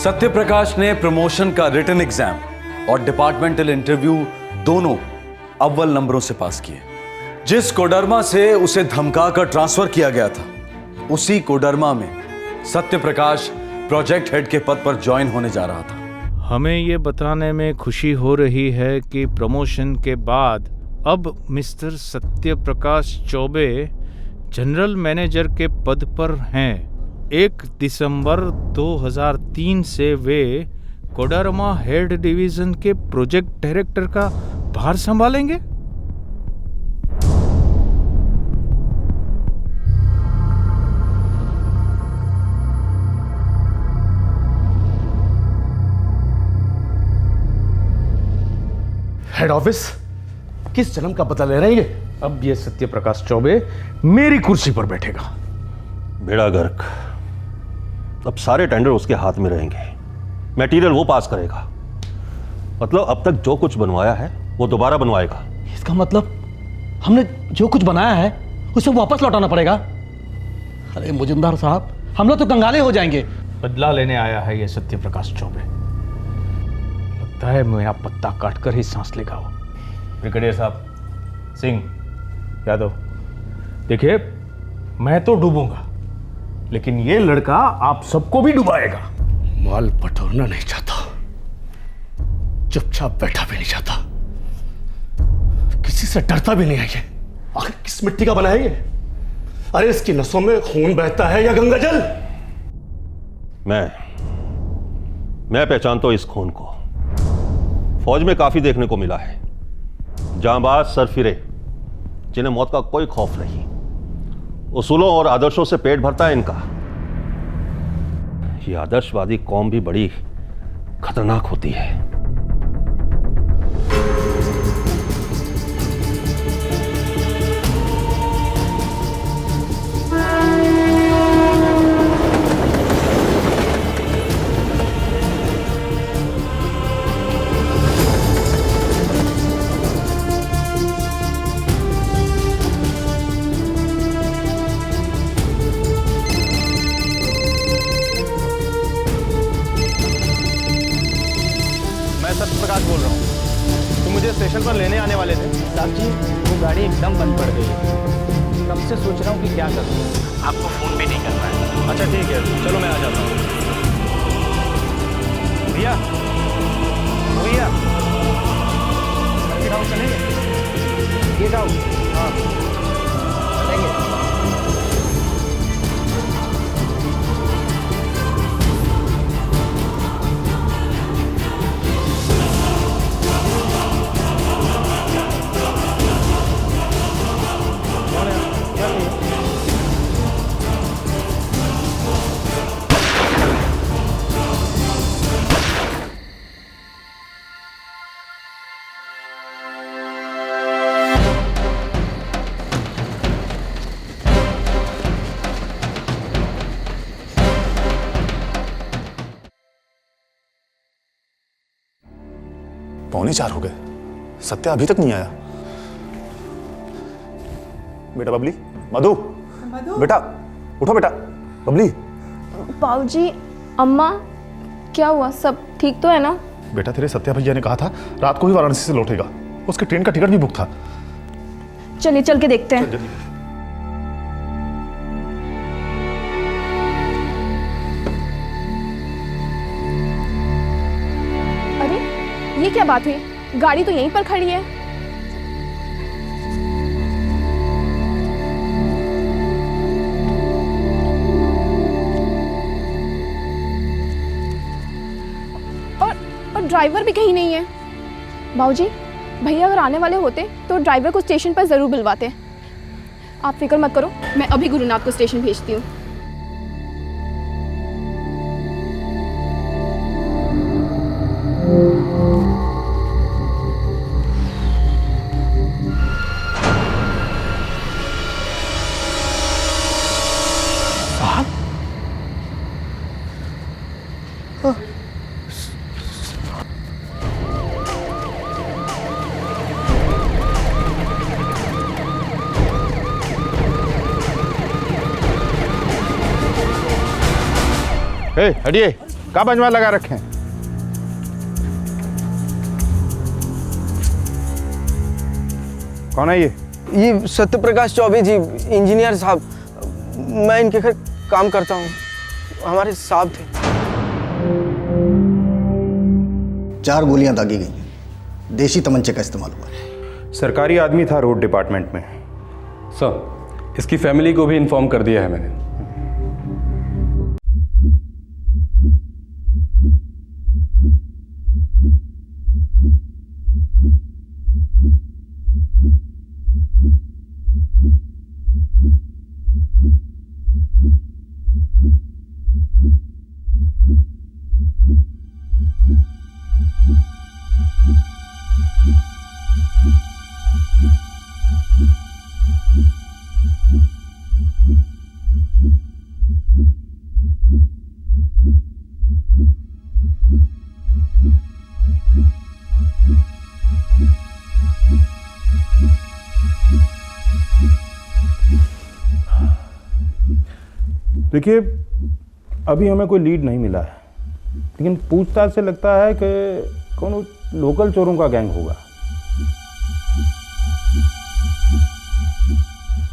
Speaker 8: सत्य प्रकाश ने प्रमोशन का रिटन एग्जाम और डिपार्टमेंटल इंटरव्यू दोनों अव्वल नंबरों से पास किए। जिस कोडरमा से उसे धमकाकर ट्रांसफर किया गया था, उसी कोडरमा में सत्य प्रकाश प्रोजेक्ट हेड के पद पर ज्वाइन होने जा रहा था।
Speaker 3: हमें ये बताने में खुशी हो रही है कि प्रमोशन के बाद अब mister Satya Prakash Choubey general manager के पद पर हैं। 1 दिसंबर 2003 से वे कोडरमा हेड डिवीजन के प्रोजेक्ट डायरेक्टर का भार संभालेंगे।
Speaker 11: हेड ऑफिस किस जन्म का बदला ले रहे हैं ये? अब ये सत्य प्रकाश चौबे मेरी कुर्सी पर बैठेगा।
Speaker 18: बेड़ा गर्क, अब सारे टेंडर उसके हाथ में रहेंगे, मटेरियल वो पास करेगा। मतलब अब तक जो कुछ बनवाया है वो दोबारा बनवाएगा।
Speaker 12: इसका मतलब हमने जो कुछ बनाया है उसे वापस लौटाना पड़ेगा। अरे मुजिंदार साहब, हम लोग तो कंगाले हो जाएंगे।
Speaker 3: बदला लेने आया है ये सत्य प्रकाश चौबे। लगता है मेरा पत्ता काटकर ही सांस लेगा वो।
Speaker 17: ब्रिगेडियर साहब, सिंह, यादव, देखिए मैं तो डूबूंगा, लेकिन ये लड़का आप सबको भी डुबाएगा।
Speaker 11: माल बटोरना नहीं चाहता, चुपचाप बैठा भी नहीं चाहता, किसी से डरता भी नहीं है ये। आखिर किस मिट्टी का बना है ये? अरे इसकी नसों में खून बहता है या गंगाजल?
Speaker 18: मैं पहचानता हूं इस खून को। फौज में काफी देखने को मिला है, जांबाज सरफिरे जिन्हें मौत का कोई खौफ नहीं, उसूलों और आदर्शों से पेट भरता है इनका। ये आदर्शवादी कौम भी बड़ी खतरनाक होती है।
Speaker 3: प्रकाश बोल रहा हूँ। तुम मुझे स्टेशन पर लेने आने वाले थे। साहब जी, वो गाड़ी एकदम बंद पड़ गई है। तब से सोच रहा हूँ कि क्या करूँ। आपको फोन भी नहीं कर रहा है। अच्छा ठीक है, चलो मैं आ जाता हूँ। भैया, भैया, सर्किट हाउस चलेंगे? Gate house? हाँ चलेंगे।
Speaker 9: पौने 4 हो गए, सत्य अभी तक नहीं आया। बेटा बबली, मधु, बेटा उठो बेटा। बबली,
Speaker 21: बाबूजी, अम्मा, क्या हुआ? सब ठीक तो है ना?
Speaker 9: बेटा तेरे सत्या भैया ने कहा था रात को ही वाराणसी से लौटेगा, उसके ट्रेन का टिकट भी बुक था।
Speaker 21: चलिए चल के देखते हैं। अरे ये क्या बात हुई? गाड़ी तो यहीं पर खड़ी है। और ड्राइवर भी कहीं नहीं है। बाबूजी, भैया अगर आने वाले होते तो ड्राइवर को स्टेशन पर जरूर बुलवाते। आप फिक्र मत करो, मैं अभी गुरुनाथ को स्टेशन भेजती हूँ।
Speaker 18: हटिए,
Speaker 17: कब अजमा लगा रखे हैं? कौन है
Speaker 6: ये सत्य प्रकाश चौबे जी, इंजीनियर साहब। मैं इनके घर काम करता हूँ, हमारे साहब थे।
Speaker 7: 4 गोलियां दागी गई हैं। देशी तमंचे का इस्तेमाल हुआ है।
Speaker 17: सरकारी आदमी था रोड डिपार्टमेंट में।
Speaker 19: सर, इसकी फैमिली को भी इन्फॉर्म कर दिया है मैंने।
Speaker 17: देखिए, अभी हमें कोई लीड नहीं मिला है, लेकिन पूछताछ से लगता है कि कौन लोकल चोरों का गैंग होगा।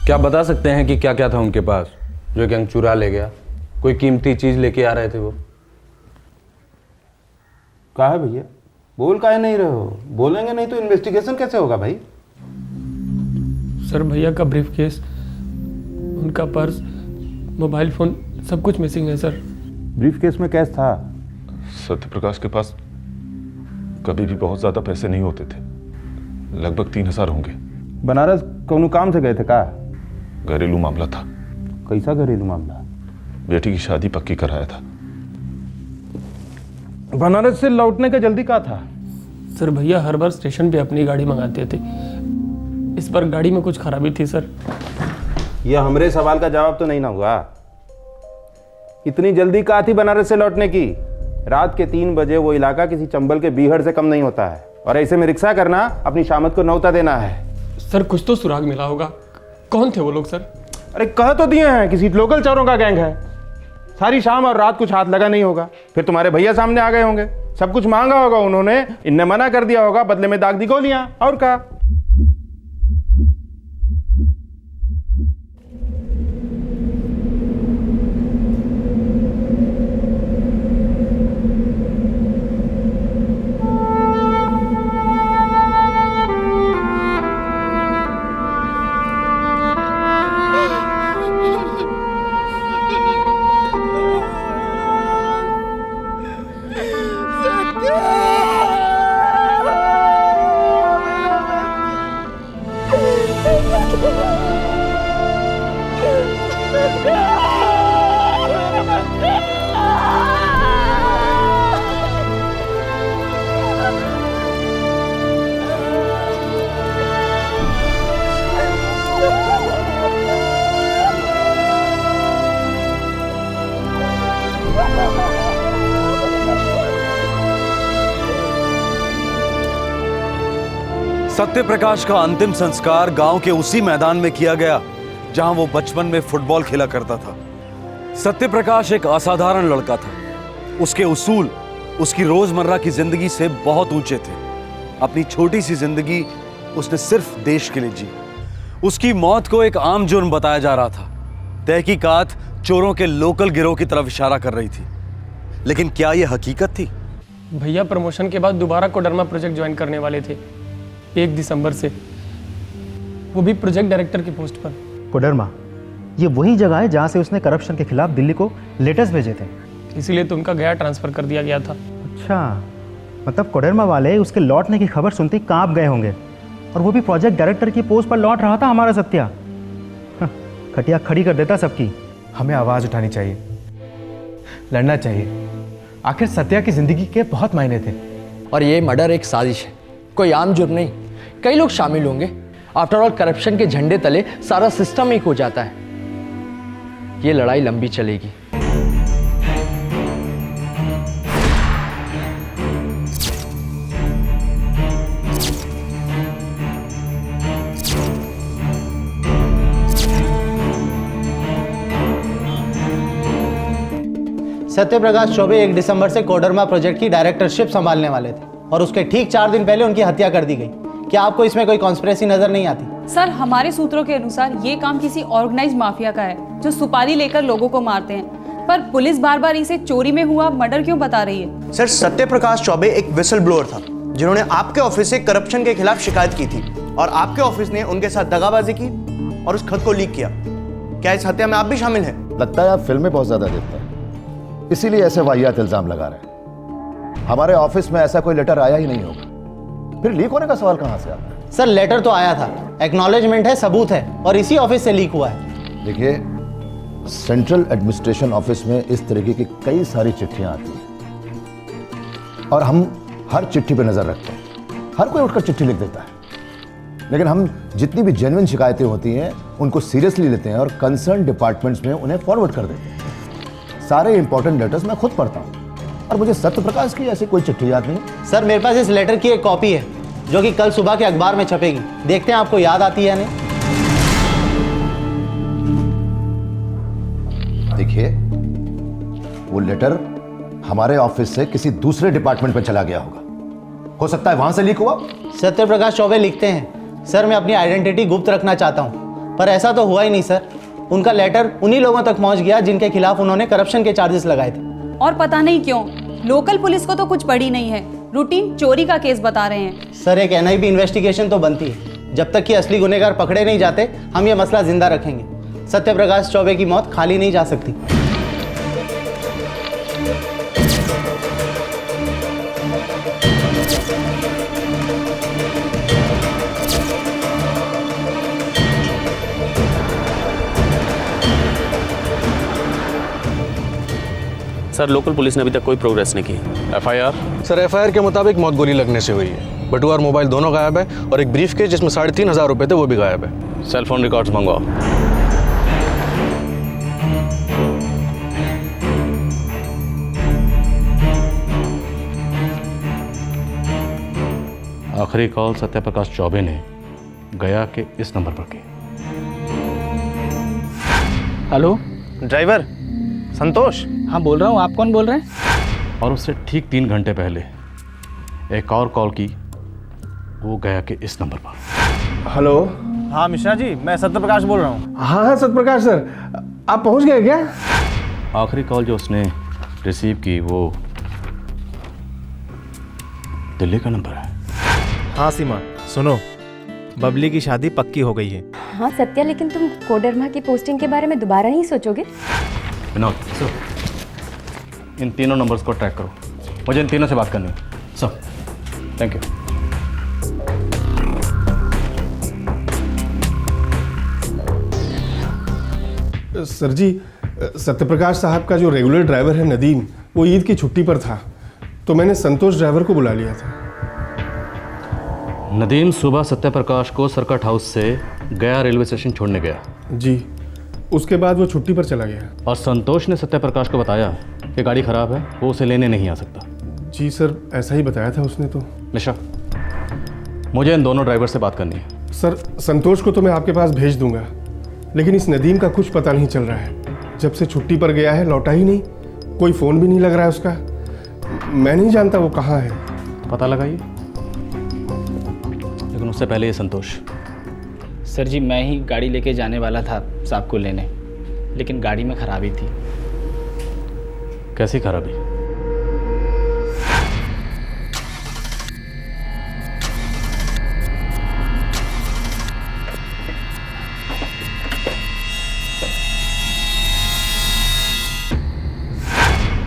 Speaker 19: क्या बता सकते हैं कि क्या क्या था उनके पास जो गैंग चुरा ले गया? कोई कीमती चीज लेके आ रहे थे वो?
Speaker 17: कहा है भैया, बोल काहे नहीं रहे हो? बोलेंगे नहीं तो इन्वेस्टिगेशन कैसे होगा भाई?
Speaker 20: सर, भैया का ब्रीफ केस, उनका पर्स, मोबाइल फोन, सब कुछ मिसिंग है सर।
Speaker 17: ब्रीफ केस में कैश था?
Speaker 9: सत्य प्रकाश के पास कभी भी बहुत ज्यादा पैसे नहीं होते थे, लगभग 3000 होंगे।
Speaker 17: बनारस कौन काम से गए थे का?
Speaker 9: घरेलू मामला था।
Speaker 17: कैसा घरेलू मामला?
Speaker 9: बेटी की शादी पक्की कराया था।
Speaker 17: बनारस से लौटने का जल्दी का था?
Speaker 20: सर, भैया हर बार स्टेशन पे अपनी गाड़ी मंगाते थे, इस बार गाड़ी में कुछ खराबी थी सर।
Speaker 17: यह हमरे सवाल का जवाब तो नहीं ना हुआ। इतनी जल्दी कहा थी बनारस से लौटने की? रात के 3 बजे वो इलाका किसी चंबल के बीहड़ से कम नहीं होता है, और ऐसे में रिक्शा करना अपनी शामत को नौता देना है।
Speaker 20: सर, कुछ तो सुराग मिला होगा। कौन थे वो लोग सर?
Speaker 17: अरे कह तो दिए हैं किसी लोकल चोरों का गैंग है। सारी शाम और रात कुछ हाथ लगा नहीं होगा, फिर तुम्हारे भैया सामने आ गए होंगे, सब कुछ मांगा होगा उन्होंने, इनने मना कर दिया होगा, बदले में दाग दी गोलियां, और क्या?
Speaker 8: सत्य प्रकाश का अंतिम संस्कार गांव के उसी मैदान में किया गया जहां वो बचपन में फुटबॉल खेला करता था। सत्य प्रकाश एक असाधारण लड़का था। उसके उसूल उसकी रोजमर्रा की जिंदगी से बहुत ऊंचे थे। अपनी छोटी सी जिंदगी उसने सिर्फ देश के लिए जी। उसकी मौत को एक आम जुर्म बताया जा रहा था। तहकीकात चोरों के लोकल गिरोह की तरफ इशारा कर रही थी, लेकिन क्या यह हकीकत थी?
Speaker 20: भैया प्रमोशन के बाद दोबारा कोडरमा प्रोजेक्ट ज्वाइन करने वाले थे 1 दिसंबर से, वो भी प्रोजेक्ट डायरेक्टर की पोस्ट पर।
Speaker 10: कोडरमा, ये वही जगह है जहाँ से उसने करप्शन के खिलाफ दिल्ली को लेटर्स भेजे थे।
Speaker 20: इसीलिए तो उनका गया ट्रांसफर कर दिया गया था।
Speaker 10: अच्छा, मतलब कोडरमा वाले उसके लौटने की खबर सुनते ही कांप गए होंगे, और वो भी प्रोजेक्ट डायरेक्टर की पोस्ट पर लौट रहा था हमारा सत्या। खटिया खड़ी कर देता सबकी।
Speaker 2: हमें आवाज़ उठानी चाहिए, लड़ना चाहिए। आखिर सत्या की जिंदगी के बहुत मायने थे।
Speaker 22: और ये मर्डर एक साजिश है, कोई आम जुर्म नहीं। कई लोग शामिल होंगे। आफ्टर ऑल करप्शन के झंडे तले सारा सिस्टम एक हो जाता है। ये लड़ाई लंबी चलेगी।
Speaker 12: सत्यप्रकाश चौबे 1 दिसंबर से कोडरमा प्रोजेक्ट की डायरेक्टरशिप संभालने वाले थे और उसके ठीक 4 दिन पहले उनकी हत्या कर दी गई। क्या आपको इसमें कोई कॉन्स्पिरेसी नजर नहीं आती?
Speaker 4: सर, हमारे सूत्रों के अनुसार ये काम किसी ऑर्गेनाइज माफिया का है जो सुपारी लेकर लोगों को मारते हैं, पर पुलिस बार बार इसे चोरी में हुआ मर्डर क्यों बता रही है?
Speaker 13: सर, सत्यप्रकाश चौबे एक विसल ब्लोअर था जिन्होंने आपके ऑफिस से करप्शन के खिलाफ शिकायत की थी और आपके ऑफिस ने उनके साथ दगाबाजी की और उस खत को लीक किया। क्या इस हत्या में आप भी शामिल हैं?
Speaker 23: लगता है आप फिल्में बहुत ज्यादा देखते हैं, इसीलिए ऐसे वाहियात इल्जाम लगा रहे हैं। हमारे ऑफिस में ऐसा कोई लेटर आया ही नहीं होगा, फिर लीक होने का सवाल कहां से आता है?
Speaker 12: सर, लेटर तो आया था, एक्नॉलेजमेंट है, सबूत है और इसी ऑफिस से लीक हुआ है।
Speaker 23: देखिए, सेंट्रल एडमिनिस्ट्रेशन ऑफिस में इस तरीके की कई सारी चिट्ठियां आती हैं और हम हर चिट्ठी पे नजर रखते हैं। हर कोई उठकर चिट्ठी लिख देता है, लेकिन हम जितनी भी जेन्युइन शिकायतें होती हैं उनको सीरियसली लेते हैं और कंसर्न डिपार्टमेंट्स में उन्हें फॉरवर्ड कर देते हैं। सारे इंपॉर्टेंट लेटर्स मैं खुद पढ़ता हूं और मुझे सत्यप्रकाश की ऐसी कोई चिट्ठी याद नहीं।
Speaker 12: सर, मेरे पास इस लेटर की एक कॉपी है जो कि कल सुबह के अखबार में छपेगी। देखते हैं आपको याद आती है या नहीं।
Speaker 23: देखिए, वो लेटर हमारे ऑफिस से किसी दूसरे डिपार्टमेंट में चला गया होगा, हो सकता है वहां से लीक हुआ।
Speaker 12: सत्यप्रकाश चौबे लिखते हैं, सर मैं अपनी आइडेंटिटी गुप्त रखना चाहता हूं, पर ऐसा तो हुआ ही नहीं सर। उनका लेटर उन्हीं लोगों तक पहुंच गया जिनके खिलाफ उन्होंने करप्शन के चार्जेस लगाए थे।
Speaker 4: और पता नहीं क्यों लोकल पुलिस को तो कुछ पड़ी नहीं है, रूटीन चोरी का केस बता रहे हैं।
Speaker 12: सर, एक NIB इन्वेस्टिगेशन तो बनती है। जब तक कि असली गुनहगार पकड़े नहीं जाते हम ये मसला जिंदा रखेंगे। सत्यप्रकाश चौबे की मौत खाली नहीं जा सकती।
Speaker 19: सर, लोकल पुलिस ने अभी तक कोई प्रोग्रेस नहीं की।
Speaker 6: FIR? सर, FIR के मुताबिक मौत गोली लगने से हुई है। बटुआ और मोबाइल दोनों गायब है और एक ब्रीफ केस जिसमें 3,500 रुपए थे वो भी गायब है।
Speaker 19: सेल फोन रिकॉर्ड्स मंगवाओ। आखिरी कॉल सत्यप्रकाश चौबे ने गया के इस नंबर पर की।
Speaker 6: हेलो,
Speaker 3: ड्राइवर संतोष?
Speaker 6: हाँ बोल रहा हूँ, आप कौन बोल रहे हैं?
Speaker 19: और उससे ठीक 3 घंटे पहले एक और कॉल की, वो गया के इस नंबर पर।
Speaker 2: हेलो।
Speaker 3: हाँ मिश्रा जी, मैं सत्यप्रकाश बोल रहा हूँ।
Speaker 2: हाँ सत्यप्रकाश सर, आप पहुंच गए क्या?
Speaker 19: आखिरी कॉल जो उसने रिसीव की वो दिल्ली का नंबर है।
Speaker 3: हाँ सीमा, सुनो, बबली की शादी पक्की हो गई है।
Speaker 5: हाँ सत्या, लेकिन तुम कोडरमा की पोस्टिंग के बारे में दोबारा नहीं सोचोगे?
Speaker 19: विनोद, इन तीनों नंबर्स को ट्रैक करो, मुझे इन तीनों से बात करनी है। सब, थैंक यू।
Speaker 11: सर जी, सत्यप्रकाश साहब का जो रेगुलर ड्राइवर है नदीम, वो ईद की छुट्टी पर था, तो मैंने संतोष ड्राइवर को बुला लिया था।
Speaker 19: नदीम सुबह सत्यप्रकाश को सर्किट हाउस से गया रेलवे स्टेशन छोड़ने गया।
Speaker 11: जी, उसके बाद वो छुट्टी पर चला गया।
Speaker 19: और संतोष ने सत्यप्रकाश को बताया कि गाड़ी खराब है, वो उसे लेने नहीं आ सकता।
Speaker 11: जी सर, ऐसा ही बताया था उसने तो।
Speaker 19: मिश्रा, मुझे इन दोनों ड्राइवर से बात करनी है।
Speaker 11: सर, संतोष को तो मैं आपके पास भेज दूंगा, लेकिन इस नदीम का कुछ पता नहीं चल रहा है। जब से छुट्टी पर गया है लौटा ही नहीं, कोई फ़ोन भी नहीं लग रहा है उसका। मैं नहीं जानता वो कहाँ है।
Speaker 19: पता लगाइए, लेकिन उससे पहले ये संतोष।
Speaker 24: सर जी, मैं ही गाड़ी लेके जाने वाला था साहब को लेने, लेकिन गाड़ी में खराबी थी।
Speaker 19: कैसी खराबी?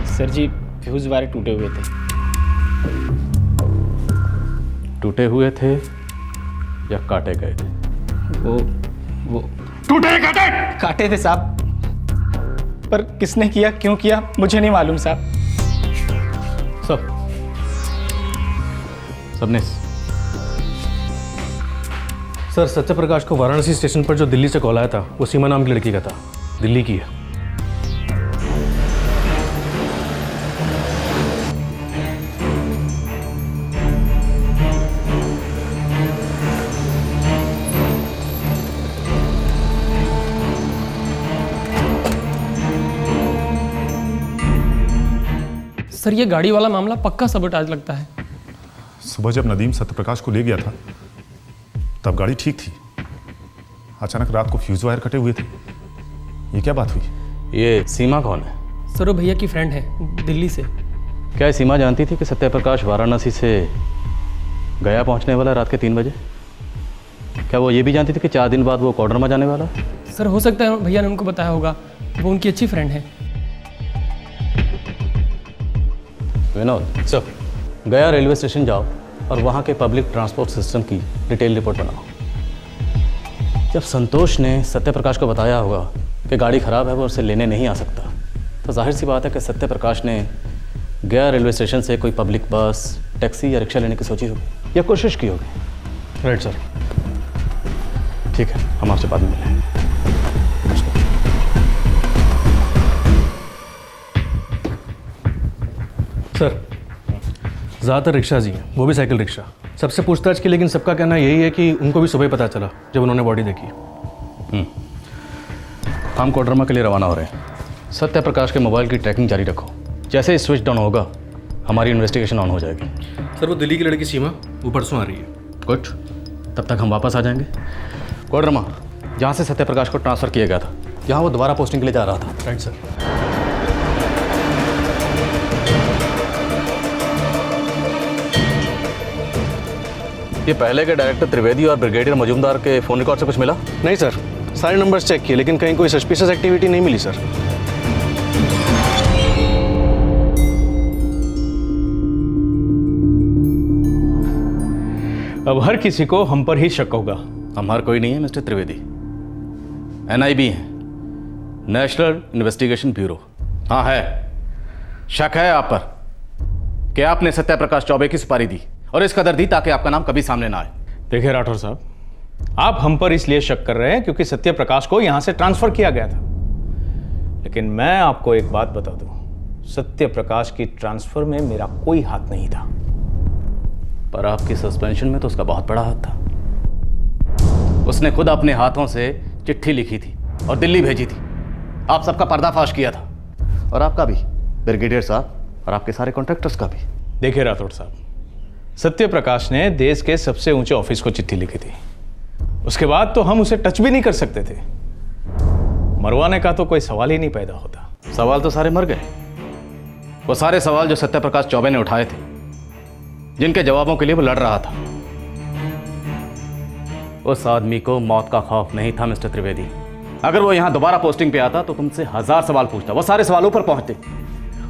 Speaker 24: सर जी, फ्यूज वायर टूटे हुए थे।
Speaker 19: टूटे हुए थे या काटे गए थे?
Speaker 24: वो टूटे काटे थे साहब, पर किसने किया, क्यों किया, मुझे नहीं मालूम साहब।
Speaker 19: सबने
Speaker 6: सर, सत्यप्रकाश को वाराणसी स्टेशन पर जो दिल्ली से कॉल आया था वो सीमा नाम की लड़की का था, दिल्ली की है।
Speaker 20: सर ये गाड़ी वाला मामला पक्का सबोटाज लगता है।
Speaker 9: सुबह जब नदीम सत्यप्रकाश को ले गया था तब गाड़ी ठीक थी। अचानक रात को फ्यूज वायर कटे हुए थे। ये क्या बात हुई?
Speaker 19: ये सीमा कौन है?
Speaker 20: सर वो भैया की फ्रेंड है, दिल्ली से।
Speaker 19: क्या ये सीमा जानती थी कि सत्यप्रकाश वाराणसी से गया पहुंचने वाला रात के 3 बजे? क्या वो ये भी जानती थी कि 4 दिन बाद वो कोडरमा जाने वाला?
Speaker 20: सर हो सकता है भैया ने उनको बताया होगा, वो उनकी अच्छी फ्रेंड है।
Speaker 19: विनोद सर, गया रेलवे स्टेशन जाओ और वहाँ के पब्लिक ट्रांसपोर्ट सिस्टम की डिटेल रिपोर्ट बनाओ। जब संतोष ने सत्यप्रकाश को बताया होगा कि गाड़ी ख़राब है, वो उसे लेने नहीं आ सकता, तो जाहिर सी बात है कि सत्यप्रकाश ने गया रेलवे स्टेशन से कोई पब्लिक बस, टैक्सी या रिक्शा लेने की सोची होगी या कोशिश की होगी। राइट सर, ठीक है, हम आपसे बाद में मिलें।
Speaker 1: सर ज़्यादातर रिक्शा जी हैं, वो भी साइकिल रिक्शा। सबसे पूछताछ की, लेकिन सबका कहना यही है कि उनको भी सुबह पता चला जब उन्होंने बॉडी देखी।
Speaker 19: हम कोडरमा के लिए रवाना हो रहे हैं। सत्यप्रकाश के मोबाइल की ट्रैकिंग जारी रखो। जैसे ही स्विच डाउन होगा हमारी इन्वेस्टिगेशन ऑन हो जाएगी।
Speaker 1: सर वो दिल्ली की लड़की सीमा वो परसों आ रही है।
Speaker 19: गुड, तब तक हम वापस आ जाएंगे। कोडरमा, जहाँ से सत्यप्रकाश को ट्रांसफ़र किया गया था, जहाँ वो दोबारा पोस्टिंग के लिए जा रहा था।
Speaker 1: Right sir.
Speaker 19: ये पहले के डायरेक्टर त्रिवेदी और ब्रिगेडियर मजूमदार के फ़ोन रिकॉर्ड से कुछ मिला?
Speaker 1: नहीं सर, सारे नंबर्स चेक किए लेकिन कहीं कोई सस्पिशियस एक्टिविटी नहीं मिली सर।
Speaker 17: अब हर किसी को हम पर ही शक होगा।
Speaker 19: हम हर कोई नहीं है मिस्टर त्रिवेदी, NIB है, नेशनल इन्वेस्टिगेशन ब्यूरो। हाँ है, शक है आप पर कि आपने सत्यप्रकाश चौबे की सुपारी दी और इस कदर दी ताकि आपका नाम कभी सामने ना आए।
Speaker 17: देखिए राठौर साहब, आप हम पर इसलिए शक कर रहे हैं क्योंकि सत्यप्रकाश को यहां से ट्रांसफर किया गया था, लेकिन मैं आपको एक बात बता दूं, सत्यप्रकाश की ट्रांसफर में मेरा कोई हाथ नहीं था।
Speaker 19: पर आपकी सस्पेंशन में तो उसका बहुत बड़ा हाथ था। उसने खुद अपने हाथों से चिट्ठी लिखी थी और दिल्ली भेजी थी। आप सबका पर्दाफाश किया था, और आपका भी, ब्रिगेडियर साहब, और आपके सारे कॉन्ट्रैक्टर्स का भी।
Speaker 17: देखिए राठौर साहब, सत्यप्रकाश ने देश के सबसे ऊंचे ऑफिस को चिट्ठी लिखी थी। उसके बाद तो हम उसे टच भी नहीं कर सकते थे। मरवाने का तो कोई सवाल ही नहीं पैदा होता।
Speaker 19: सवाल तो सारे मर गए। वो सारे सवाल जो सत्यप्रकाश चौबे ने उठाए थे, जिनके जवाबों के लिए वो लड़ रहा था। उस आदमी को मौत का खौफ नहीं था मिस्टर त्रिवेदी। अगर वो यहां दोबारा पोस्टिंग पे आता तो तुमसे 1000 सवाल पूछता, वो सारे सवालों पर पहुंचते।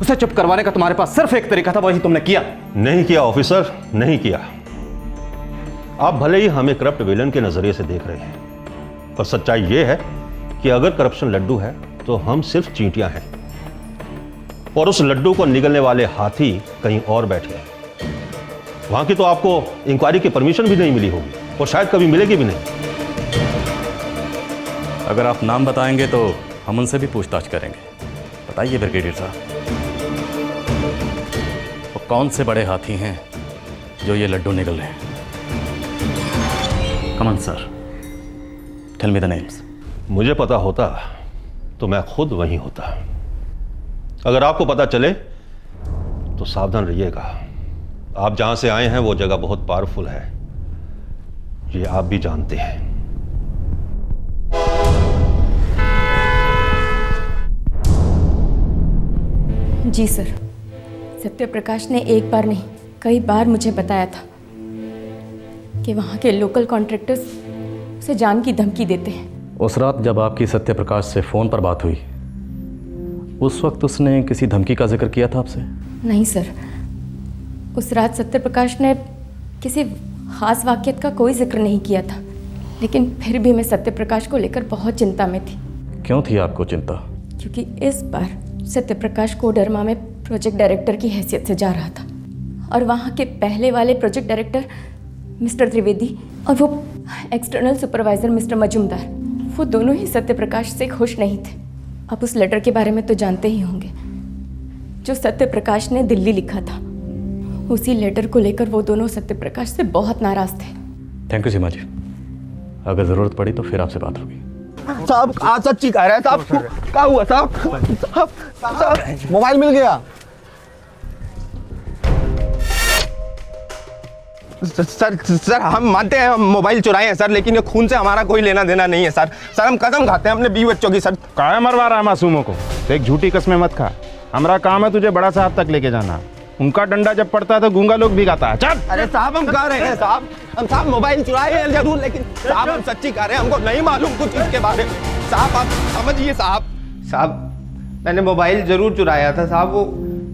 Speaker 19: उसे चुप करवाने का तुम्हारे पास सिर्फ एक तरीका था, वही तुमने किया।
Speaker 18: नहीं किया ऑफिसर, नहीं किया। आप भले ही हमें करप्ट विलन के नजरिए से देख रहे हैं, पर सच्चाई यह है कि अगर करप्शन लड्डू है तो हम सिर्फ चींटियां हैं, और उस लड्डू को निगलने वाले हाथी कहीं और बैठे हैं। वहां की तो आपको इंक्वायरी की परमिशन भी नहीं मिली होगी, और शायद कभी मिलेगी भी नहीं।
Speaker 19: अगर आप नाम बताएंगे तो हम उनसे भी पूछताछ करेंगे। बताइए ब्रिगेडियर साहब, वो कौन से बड़े हाथी हैं जो ये लड्डू निगल रहे हैं? Come on sir, tell me the names.
Speaker 18: मुझे पता होता तो मैं खुद वहीं होता। अगर आपको पता चले तो सावधान रहिएगा। आप जहां से आए हैं वो जगह बहुत पावरफुल है, ये आप भी जानते हैं।
Speaker 5: जी सर, सत्यप्रकाश ने एक बार नहीं कई बार मुझे बताया था कि वहाँ के लोकल कॉन्ट्रैक्टर्स उसे जान की धमकी देते हैं।
Speaker 19: उस रात जब आपकी सत्यप्रकाश से फ़ोन पर बात हुई, उस वक्त उसने किसी धमकी का जिक्र किया था आपसे?
Speaker 5: नहीं सर, उस रात सत्यप्रकाश ने किसी खास वाक़ियत का कोई जिक्र नहीं किया था, लेकिन फिर भी मैं सत्यप्रकाश को लेकर बहुत चिंता में थी।
Speaker 19: क्यों थी आपको चिंता?
Speaker 5: क्योंकि इस बार सत्यप्रकाश कोडरमा में प्रोजेक्ट डायरेक्टर की हैसियत से जा रहा था, और वहाँ के पहले वाले प्रोजेक्ट डायरेक्टर मिस्टर त्रिवेदी और वो एक्सटर्नल सुपरवाइज़र मिस्टर मजूमदार, वो दोनों ही सत्यप्रकाश से खुश नहीं थे। आप उस लेटर के बारे में तो जानते ही होंगे जो सत्यप्रकाश ने दिल्ली लिखा था। उसी लेटर को लेकर वो दोनों सत्यप्रकाश से बहुत नाराज थे।
Speaker 19: थैंक यू सीमा जी, अगर ज़रूरत पड़ी तो फिर आपसे बात होगी।
Speaker 7: साहब आज सच्ची कह रहे हैं साहब, क्या हुआ साहब? साहब मोबाइल मिल गया।
Speaker 6: सर हम मानते हैं हम मोबाइल चुराए हैं सर, लेकिन ये खून से हमारा कोई लेना देना नहीं है सर। सर हम कसम खाते हैं अपने 20 बच्चों की सर।
Speaker 17: काहे मरवा रहा है मासूमों को? एक झूठी कसमें मत खा। हमारा काम है तुझे बड़ा साहब तक लेके जाना। उनका डंडा जब पड़ता है तो गूंगा लोग भी गाता है। चल।
Speaker 6: अरे साहब हम कह रहे हैं साहब, हम साहब मोबाइल चुराए हैं जरूर, लेकिन साहब हम सच्ची कह रहे हैं, हमको नहीं मालूम कुछ इसके बारे में। साहब आप समझिए साहब। साहब मैंने मोबाइल जरूर चुराया था साहब, वो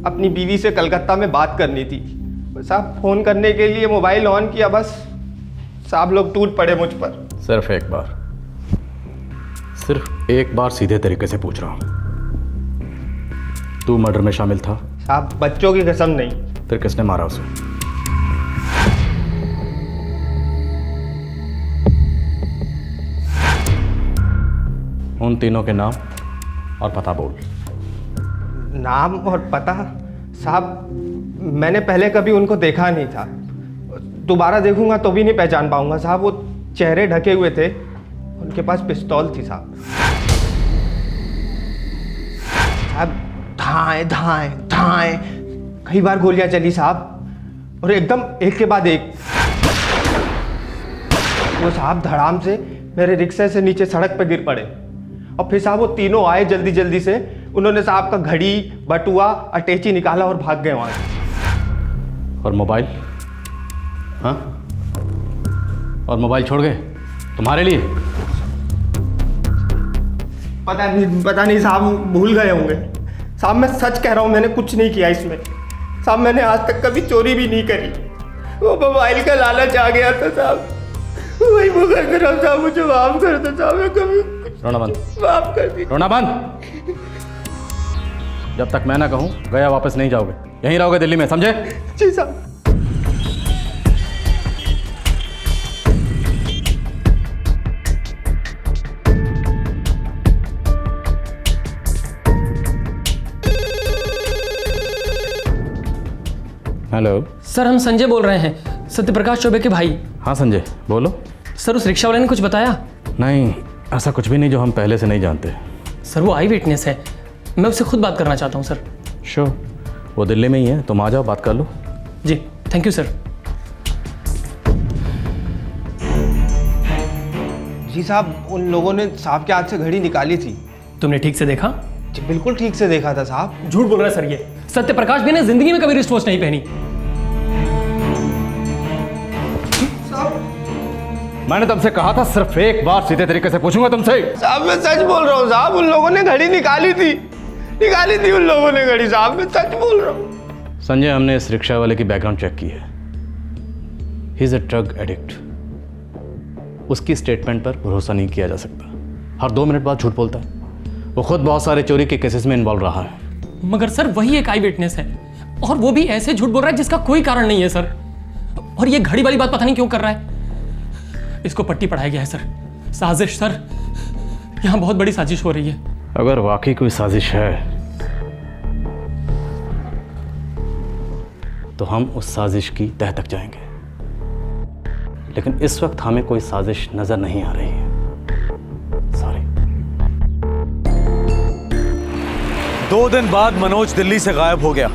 Speaker 6: अपनी बीवी से कलकत्ता में बात करनी थी साहब। फ़ोन करने के लिए मोबाइल ऑन किया, बस साहब लोग टूट पड़े मुझ पर।
Speaker 1: सिर्फ एक बार सीधे तरीके से पूछ रहा हूँ, तू मर्डर में शामिल था?
Speaker 6: साहब बच्चों की कसम नहीं।
Speaker 1: फिर किसने मारा उसे? उन तीनों के नाम और पता बोल।
Speaker 6: नाम और पता साहब मैंने पहले कभी उनको देखा नहीं था, दोबारा देखूंगा तो भी नहीं पहचान पाऊंगा साहब। वो चेहरे ढके हुए थे, उनके पास पिस्तौल थी साहब। साहब धाए धाए धाए कई बार गोलियां चली साहब, और एकदम एक के बाद एक। वो साहब धड़ाम से मेरे रिक्शे से नीचे सड़क पे गिर पड़े, और फिर साहब वो तीनों आए जल्दी जल्दी से। उन्होंने साहब का घड़ी, बटुआ, अटैची निकाला और भाग गए वहां से।
Speaker 1: और मोबाइल? हाँ, और मोबाइल छोड़ गए तुम्हारे लिए?
Speaker 6: पता नहीं साहब, भूल गए होंगे साहब। मैं सच कह रहा हूँ, मैंने कुछ नहीं किया इसमें साहब। मैंने आज तक कभी चोरी भी नहीं करी। वो मोबाइल का लालच आ गया था साहब, वही वो कर रहा साहब। मुझे माफ कर दो साहब, मैं कभी
Speaker 1: रोना बंद,
Speaker 6: माफ कर दी।
Speaker 1: रोना बंद। जब तक मैं ना कहूँ गया वापस नहीं जाओगे, यहीं रहोगे दिल्ली में, समझे?
Speaker 6: जी साहब।
Speaker 1: हेलो
Speaker 20: सर, हम संजय बोल रहे हैं, सत्यप्रकाश चौबे के भाई।
Speaker 1: हाँ संजय बोलो।
Speaker 20: सर उस रिक्शा वाले ने कुछ बताया?
Speaker 1: नहीं, ऐसा कुछ भी नहीं जो हम पहले से नहीं जानते।
Speaker 20: सर वो आई विटनेस है, मैं उससे खुद बात करना चाहता हूँ सर।
Speaker 1: श्योर, वो दिल्ली में ही है, तुम आ जाओ बात कर लो।
Speaker 20: जी थैंक यू सर।
Speaker 6: जी साहब, उन लोगों ने साहब के हाथ से घड़ी निकाली थी।
Speaker 20: तुमने ठीक से देखा?
Speaker 6: जी बिल्कुल ठीक से देखा था साहब।
Speaker 20: झूठ बोल रहा है सर ये। सत्यप्रकाश भी ने जिंदगी में कभी रिस्ट वॉच नहीं पहनी।
Speaker 1: मैंने तुमसे कहा था सिर्फ एक बार सीधे तरीके से पूछूंगा तुमसे।
Speaker 6: साहब मैं सच बोल रहा हूँ साहब, उन लोगों ने घड़ी निकाली थी उन लोगों ने घड़ी साहब, मैं सच बोल रहा हूँ।
Speaker 1: संजय, हमने इस रिक्शा वाले की बैकग्राउंड चेक की है। He is a drug addict. उसकी स्टेटमेंट पर भरोसा नहीं किया जा सकता, हर 2 मिनट बाद झूठ बोलता है। वो खुद बहुत सारे चोरी के केसेस में इन्वॉल्व रहा है।
Speaker 20: मगर सर वही एक आई विटनेस है, और वो भी ऐसे झूठ बोल रहा है जिसका कोई कारण नहीं है सर। और ये घड़ी वाली बात पता नहीं क्यों कर रहा है। इसको पट्टी पढ़ाया गया है सर। साजिश सर, यहाँ बहुत बड़ी साजिश हो रही है।
Speaker 1: अगर वाकई कोई साजिश है तो हम उस साजिश की तह तक जाएंगे, लेकिन इस वक्त हमें कोई साजिश नजर नहीं आ रही है। सॉरी।
Speaker 8: 2 दिन बाद मनोज दिल्ली से गायब हो गया।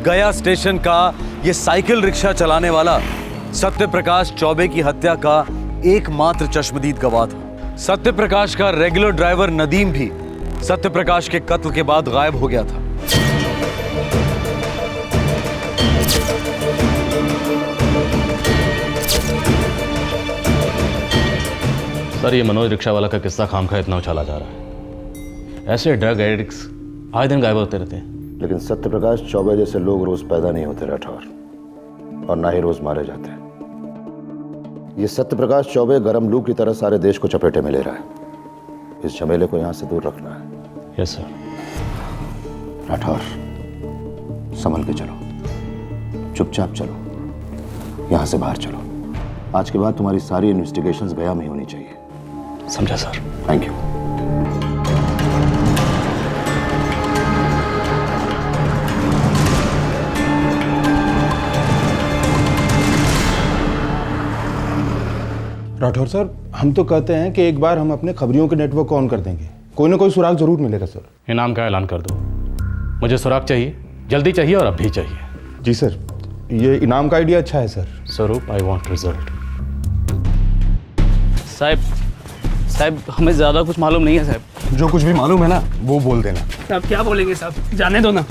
Speaker 8: गया स्टेशन का ये साइकिल रिक्शा चलाने वाला सत्यप्रकाश चौबे की हत्या का एकमात्र चश्मदीद गवाह था। सत्यप्रकाश का रेगुलर ड्राइवर नदीम भी सत्यप्रकाश के कत्ल के बाद गायब हो गया था।
Speaker 1: सर, ये मनोज रिक्शा वाला का किस्सा खामखा इतना उछाला जा रहा है। ऐसे ड्रग एडिक्ट्स आए दिन गायब होते रहते हैं।
Speaker 23: लेकिन सत्यप्रकाश चौबे जैसे लोग रोज पैदा नहीं होते राठौर, और ना ही रोज मारे जाते हैं। ये सत्यप्रकाश चौबे गरम लू की तरह सारे देश को चपेटे में ले रहा है। इस झमेले को यहां से दूर रखना है।
Speaker 1: Yes sir.
Speaker 23: राठौर, संभल के चलो, चुपचाप चलो, यहां से बाहर चलो। आज के बाद तुम्हारी सारी इन्वेस्टिगेशंस गया में होनी चाहिए।
Speaker 1: समझा sir.
Speaker 23: Thank you.
Speaker 17: Rathore sir, हम तो कहते हैं कि एक बार हम अपने खबरियों के नेटवर्क को ऑन कर देंगे, कोई ना कोई सुराग जरूर मिलेगा सर।
Speaker 1: इनाम का ऐलान कर दो। मुझे सुराग चाहिए, जल्दी चाहिए और अब भी चाहिए।
Speaker 17: जी सर।
Speaker 9: ये इनाम का आइडिया अच्छा है सर।
Speaker 1: स्वरूप, आई वांट रिजल्ट।
Speaker 14: साहब हमें ज़्यादा कुछ मालूम नहीं है साहब।
Speaker 9: जो कुछ भी मालूम है ना वो बोल देना।
Speaker 20: साहब क्या बोलेंगे साहब, जाने दो ना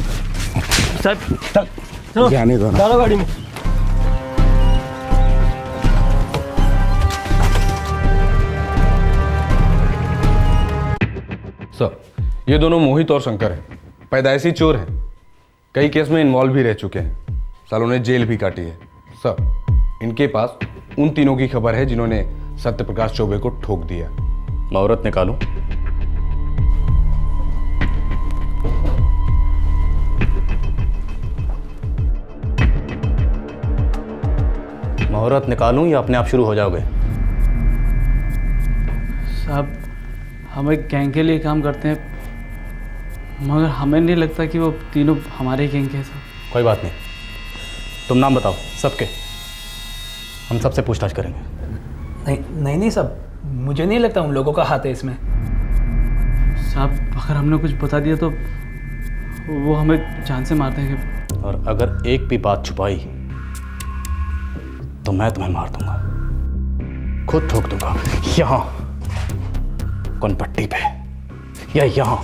Speaker 20: साहब।
Speaker 9: जाने दो ना।
Speaker 20: चलो गाड़ी में।
Speaker 19: सर, ये दोनों मोहित और शंकर हैं, पैदाइशी चोर हैं, कई केस में इन्वॉल्व भी रह चुके हैं, सालों ने जेल भी काटी है। सर, इनके पास उन तीनों की खबर है जिन्होंने सत्यप्रकाश चौबे को ठोक दिया।
Speaker 1: मुहूर्त निकालो। मुहूर्त निकालूं या अपने आप शुरू हो जाओगे?
Speaker 14: साहब हम एक गैंग के लिए काम करते हैं, मगर हमें नहीं लगता कि वो तीनों हमारे गैंग के हैं साहब।
Speaker 1: कोई बात नहीं, तुम नाम बताओ सबके, हम सबसे पूछताछ करेंगे।
Speaker 20: नहीं साहब, मुझे नहीं लगता उन लोगों का हाथ है इसमें।
Speaker 14: साहब अगर हमने कुछ बता दिया तो वो हमें जान से मार देंगे।
Speaker 1: और अगर एक भी बात छुपाई तो मैं तुम्हें मार दूंगा, खुद ठोक दूंगा, यहां कनपट्टी पे या यहां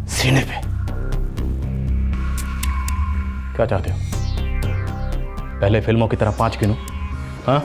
Speaker 1: सीने पे। क्या चाहते हो? पहले फिल्मों की तरह 5 गिनो? हाँ?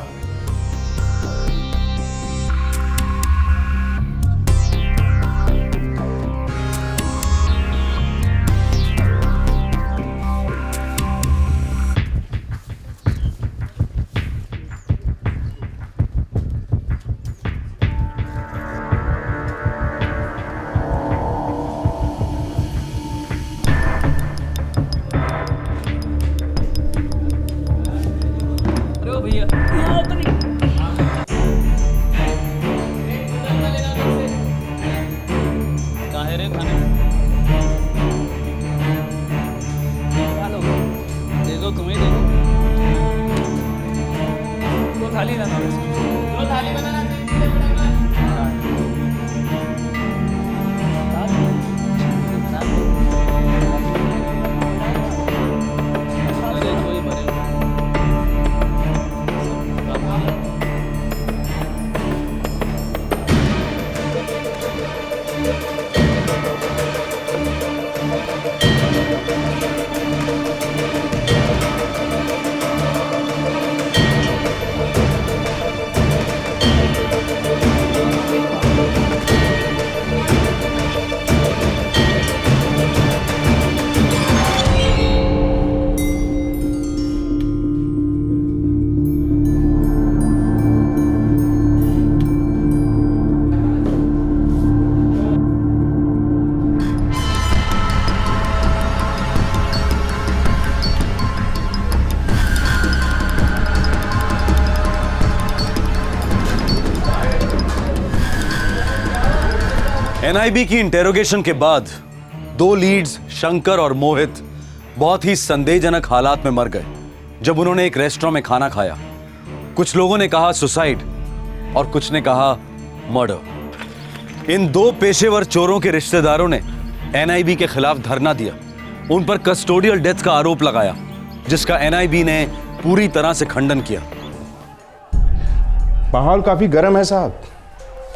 Speaker 8: एनआईबी की इंटेरोगेशन के बाद 2 लीड्स शंकर और मोहित बहुत ही संदेहजनक हालात में मर गए जब उन्होंने एक रेस्टोरेंट में खाना खाया। कुछ लोगों ने कहा सुसाइड और कुछ ने कहा मर्डर। इन 2 पेशेवर चोरों के रिश्तेदारों ने एनआईबी के खिलाफ धरना दिया, उन पर कस्टोडियल डेथ का आरोप लगाया, जिसका एनआईबी ने पूरी तरह से खंडन किया।
Speaker 9: माहौल काफी गर्म है साहब।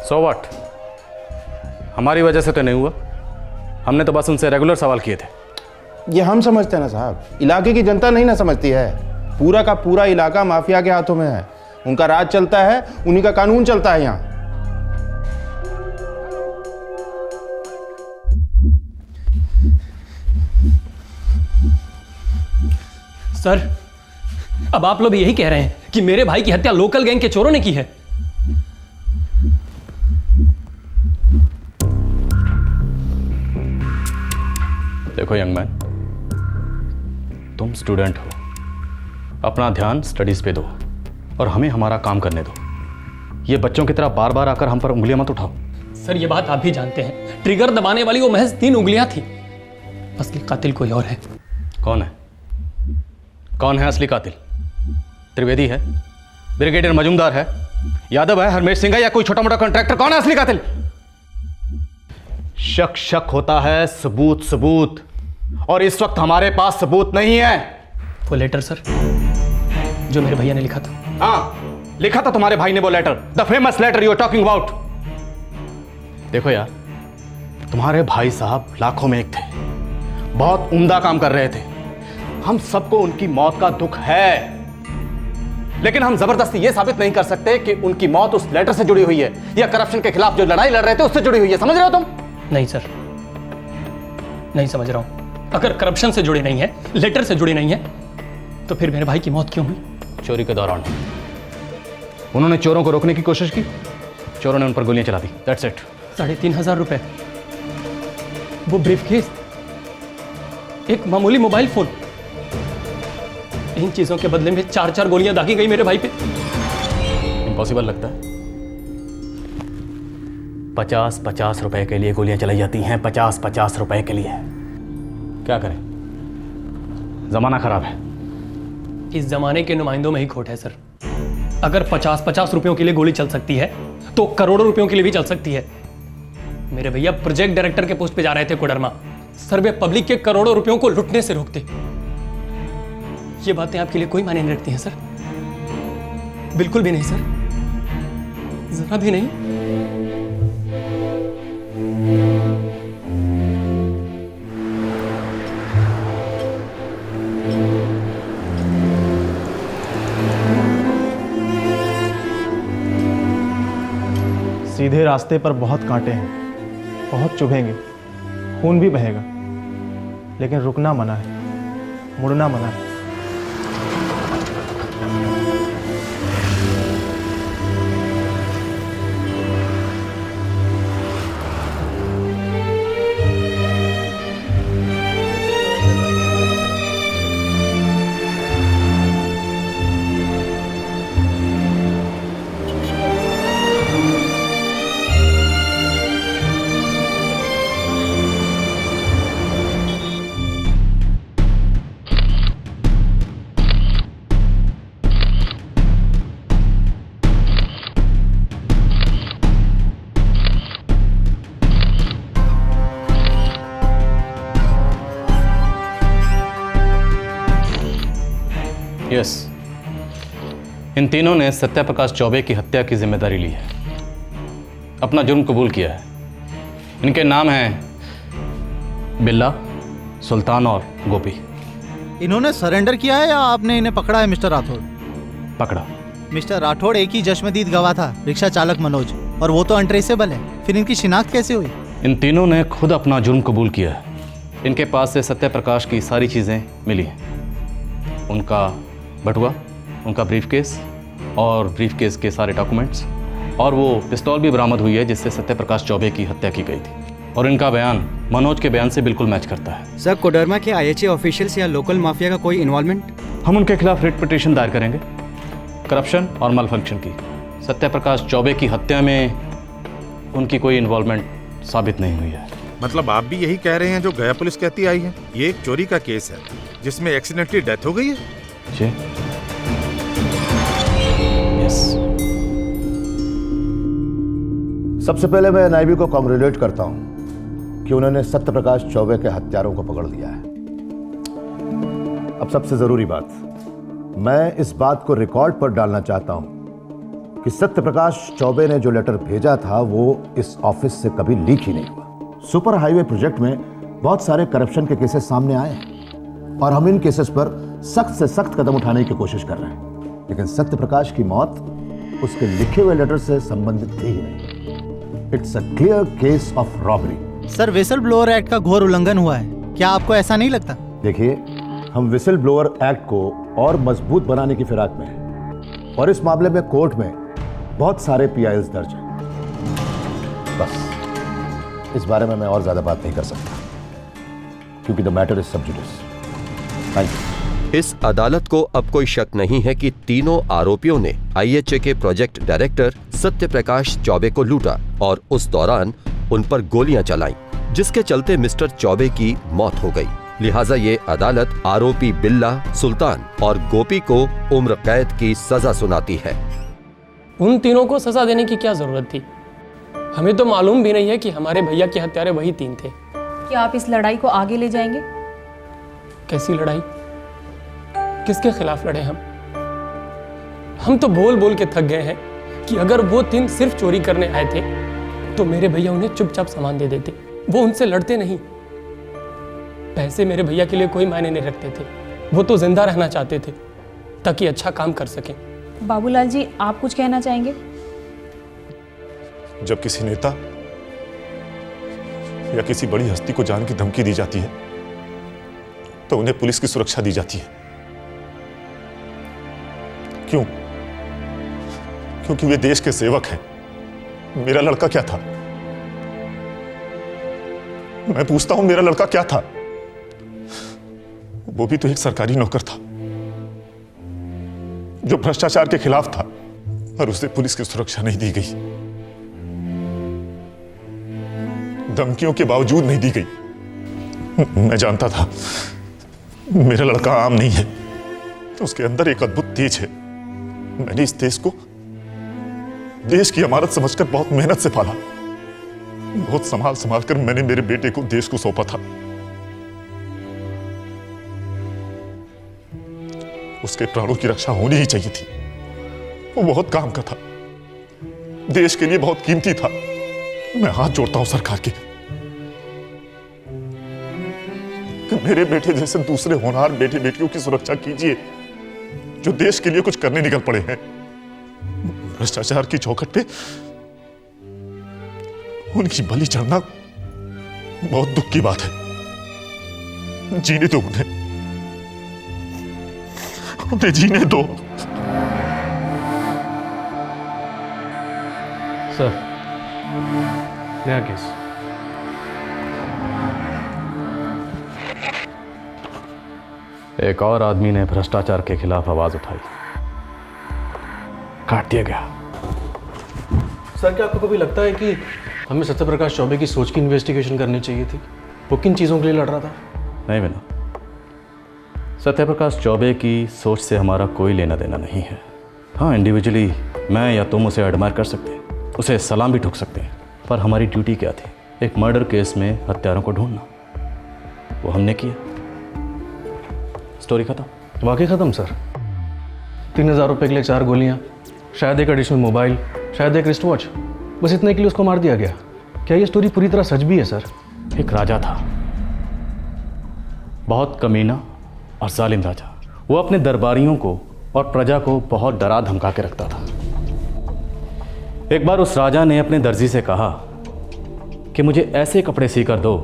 Speaker 1: So what? हमारी वजह से तो नहीं हुआ, हमने तो बस उनसे रेगुलर सवाल किए थे।
Speaker 9: ये हम समझते हैं ना साहब, इलाके की जनता नहीं ना समझती है। पूरा का पूरा इलाका माफिया के हाथों में है, उनका राज चलता है, उन्हीं का कानून चलता है यहाँ।
Speaker 20: सर अब आप लोग यही कह रहे हैं कि मेरे भाई की हत्या लोकल गैंग के चोरों ने की है?
Speaker 1: देखो यंग मैन, तुम स्टूडेंट हो, अपना ध्यान स्टडीज पे दो और हमें हमारा काम करने दो। ये बच्चों की तरह बार बार आकर हम पर उंगलियां मत उठाओ।
Speaker 20: सर ये बात आप भी जानते हैं, ट्रिगर दबाने वाली वो महज 3 उंगलियां थी। असली कातिल कोई और है।
Speaker 1: कौन है? कौन है असली कातिल? त्रिवेदी है, ब्रिगेडियर मजूमदार है, यादव है, हरमेश सिंह है, या कोई छोटा मोटा कॉन्ट्रैक्टर? कौन है असली कातिल? शक शक होता है, सबूत सबूत, और इस वक्त हमारे पास सबूत नहीं है।
Speaker 20: वो लेटर सर जो मेरे भैया ने लिखा था।
Speaker 1: हाँ, लिखा था तुम्हारे भाई ने वो letter, the famous letter you are talking about. देखो यार, तुम्हारे भाई साहब लाखों में एक थे, बहुत उम्दा काम कर रहे थे। हम सबको उनकी मौत का दुख है, लेकिन हम जबरदस्ती ये साबित नहीं कर सकते कि उनकी मौत उस लेटर से जुड़ी हुई है या करप्शन के खिलाफ जो लड़ाई लड़ रहे थे उससे जुड़ी हुई है। समझ रहे हो तुम?
Speaker 20: नहीं सर, नहीं समझ रहा हूं। अगर करप्शन से जुड़ी नहीं है, लेटर से जुड़ी नहीं है, तो फिर मेरे भाई की मौत क्यों हुई?
Speaker 1: चोरी के दौरान उन्होंने चोरों को रोकने की कोशिश की, चोरों ने उन पर गोलियां चला दी। That's it.
Speaker 20: 3,500 रुपए, वो ब्रीफकेस, एक मामूली मोबाइल फोन, इन चीजों के बदले में 4 गोलियां दागी गई मेरे भाई पे।
Speaker 1: इम्पॉसिबल लगता है? 50 रुपए के लिए गोलियां चलाई जाती हैं, 50 रुपए के लिए। क्या करें, जमाना खराब है।
Speaker 20: इस जमाने के नुमाइंदों में ही खोट है सर। अगर 50 रुपयों के लिए गोली चल सकती है तो करोड़ों रुपयों के लिए भी चल सकती है। मेरे भैया प्रोजेक्ट डायरेक्टर के पोस्ट पे जा रहे थे कोडरमा, सर वे पब्लिक के करोड़ों रुपयों को लुटने से रोकते। ये बातें आपके लिए कोई मायने नहीं रखती हैं सर? बिल्कुल भी नहीं सर, जरा भी नहीं।
Speaker 6: सीधे रास्ते पर बहुत कांटे हैं, बहुत चुभेंगे, खून भी बहेगा, लेकिन रुकना मना है, मुड़ना मना है।
Speaker 1: यस, इन तीनों ने सत्यप्रकाश चौबे की हत्या की जिम्मेदारी ली है, अपना जुर्म कबूल किया है। इनके नाम हैं बिल्ला, सुल्तान और गोपी।
Speaker 10: इन्होंने सरेंडर किया है या आपने इन्हें पकड़ा है मिस्टर राठौड़?
Speaker 1: पकड़ा।
Speaker 10: मिस्टर राठौड़ एक ही जश्मदीद गवाह था, रिक्शा चालक मनोज, और वो तो अनट्रेसेबल है। फिर इनकी शिनाख्त कैसे हुई?
Speaker 1: इन तीनों ने खुद अपना जुर्म कबूल किया है। इनके पास से सत्यप्रकाश की सारी चीज़ें मिली हैं, उनका बटुआ, उनका ब्रीफकेस और ब्रीफकेस के सारे डॉक्यूमेंट्स, और वो पिस्तौल भी बरामद हुई है जिससे सत्यप्रकाश चौबे की हत्या की गई थी। और इनका बयान मनोज के बयान से बिल्कुल मैच करता है।
Speaker 15: सर, कोडरमा के IHA ऑफिशियल्स या लोकल माफिया का कोई इन्वॉल्वमेंट?
Speaker 1: हम उनके खिलाफ रिट पिटीशन दायर करेंगे, करप्शन और मालफंक्शन की। सत्यप्रकाश चौबे की हत्या में उनकी कोई इन्वॉल्वमेंट साबित नहीं हुई है।
Speaker 16: मतलब आप भी यही कह रहे हैं जो गया पुलिस कहती आई है? ये एक चोरी का केस है जिसमें एक्सीडेंटली डेथ हो गई है?
Speaker 1: जी। यस।
Speaker 23: सबसे पहले मैं NIB को कांग्रेचुलेट करता हूं कि उन्होंने सत्यप्रकाश चौबे के हत्यारों को पकड़ लिया है। अब सबसे जरूरी बात, मैं इस बात को रिकॉर्ड पर डालना चाहता हूं कि सत्यप्रकाश चौबे ने जो लेटर भेजा था वो इस ऑफिस से कभी लीक ही नहीं हुआ। सुपर हाईवे प्रोजेक्ट में बहुत सारे करप्शन के केसेस सामने आए हैं और हम इन केसेस पर सख्त से सख्त कदम उठाने की कोशिश कर रहे हैं, लेकिन सत्यप्रकाश की मौत उसके लिखे हुए लेटर से संबंधित थी ही नहीं। It's a clear case of robbery.
Speaker 10: Sir, whistle blower act का घोर उल्लंघन हुआ है, क्या आपको ऐसा नहीं लगता?
Speaker 23: देखिए, हम विसल ब्लोअर एक्ट को और मजबूत बनाने की फिराक में हैं और इस मामले में कोर्ट में बहुत सारे PILs दर्ज हैं। बस इस बारे में मैं और ज्यादा बात नहीं कर सकता क्योंकि द मैटर इज सब जुडिस। Thank you.
Speaker 21: इस अदालत को अब कोई शक नहीं है कि तीनों आरोपियों ने IHA के प्रोजेक्ट डायरेक्टर सत्यप्रकाश चौबे को लूटा और उस दौरान उन पर गोलियां चलाईं, जिसके चलते मिस्टर चौबे की मौत हो गई। लिहाजा ये अदालत आरोपी बिल्ला, सुल्तान और गोपी को उम्र कैद की सजा सुनाती है।
Speaker 20: उन तीनों को सजा देने की क्या जरूरत थी? हमें तो मालूम भी नहीं है कि हमारे भैया के हत्यारे वही 3 थे।
Speaker 4: क्या आप इस लड़ाई को आगे ले जाएंगे?
Speaker 20: कैसी लड़ाई? किसके खिलाफ लड़े हम तो बोल बोल के थक गए हैं कि अगर वो 3 सिर्फ चोरी करने आए थे तो मेरे भैया उन्हें चुपचाप सामान दे देते, वो उनसे लड़ते नहीं। पैसे मेरे भैया के लिए कोई मायने नहीं रखते थे, वो तो जिंदा रहना चाहते थे ताकि अच्छा काम कर सकें।
Speaker 4: बाबूलाल जी, आप कुछ कहना चाहेंगे?
Speaker 9: जब किसी नेता या किसी बड़ी हस्ती को जान की धमकी दी जाती है तो उन्हें पुलिस की सुरक्षा दी जाती है। क्यों? क्योंकि वे देश के सेवक हैं। मेरा लड़का क्या था? मैं पूछता हूं, मेरा लड़का क्या था? वो भी तो एक सरकारी नौकर था जो भ्रष्टाचार के खिलाफ था, और उसे पुलिस की सुरक्षा नहीं दी गई, धमकियों के बावजूद नहीं दी गई। मैं जानता था मेरा लड़का आम नहीं है, तो उसके अंदर एक अद्भुत तेज है। मैंने इस तेज को देश की अमानत समझकर बहुत मेहनत से पाला। बहुत संभाल संभाल कर मैंने मेरे बेटे को देश को सौंपा था। उसके प्राणों की रक्षा होनी ही चाहिए थी। वो बहुत काम का था, देश के लिए बहुत कीमती था। मैं हाथ जोड़ता हूं सरकार के कि मेरे बेटे जैसे दूसरे होनहार बेटे बेटियों की सुरक्षा कीजिए जो देश के लिए कुछ करने निकल पड़े हैं। भ्रष्टाचार की चौखट पे उनकी बलि चढ़ना बहुत दुख की बात है। जीने दो उन्हें जीने दो।
Speaker 19: सर, नया केस।
Speaker 1: एक और आदमी ने भ्रष्टाचार के खिलाफ आवाज उठाई, काट दिया गया।
Speaker 19: सर, क्या आपको कभी लगता है कि हमें सत्यप्रकाश चौबे की सोच की इन्वेस्टिगेशन करनी चाहिए थी? वो किन चीज़ों के लिए लड़ रहा था?
Speaker 1: नहीं मिला। सत्यप्रकाश चौबे की सोच से हमारा कोई लेना देना नहीं है। हाँ, इंडिविजुअली मैं या तुम उसे एडमायर कर सकते हैं, उसे सलाम भी ठुक सकते हैं, पर हमारी ड्यूटी क्या थी? एक मर्डर केस में हत्यारों को ढूंढना। वो हमने किया। स्टोरी खत्म।
Speaker 19: वाकई ख़त्म सर। 3000 रुपये के लिए 4 गोलियाँ, शायद एक एडिशनल मोबाइल, शायद एक रिस्ट वॉच, बस इतने के लिए उसको मार दिया गया। क्या ये स्टोरी पूरी तरह सच भी है सर?
Speaker 1: एक राजा था, बहुत कमीना और जालिम राजा। वो अपने दरबारियों को और प्रजा को बहुत डरा धमका के रखता था। एक बार उस राजा ने अपने दर्जी से कहा कि मुझे ऐसे कपड़े सीकर दो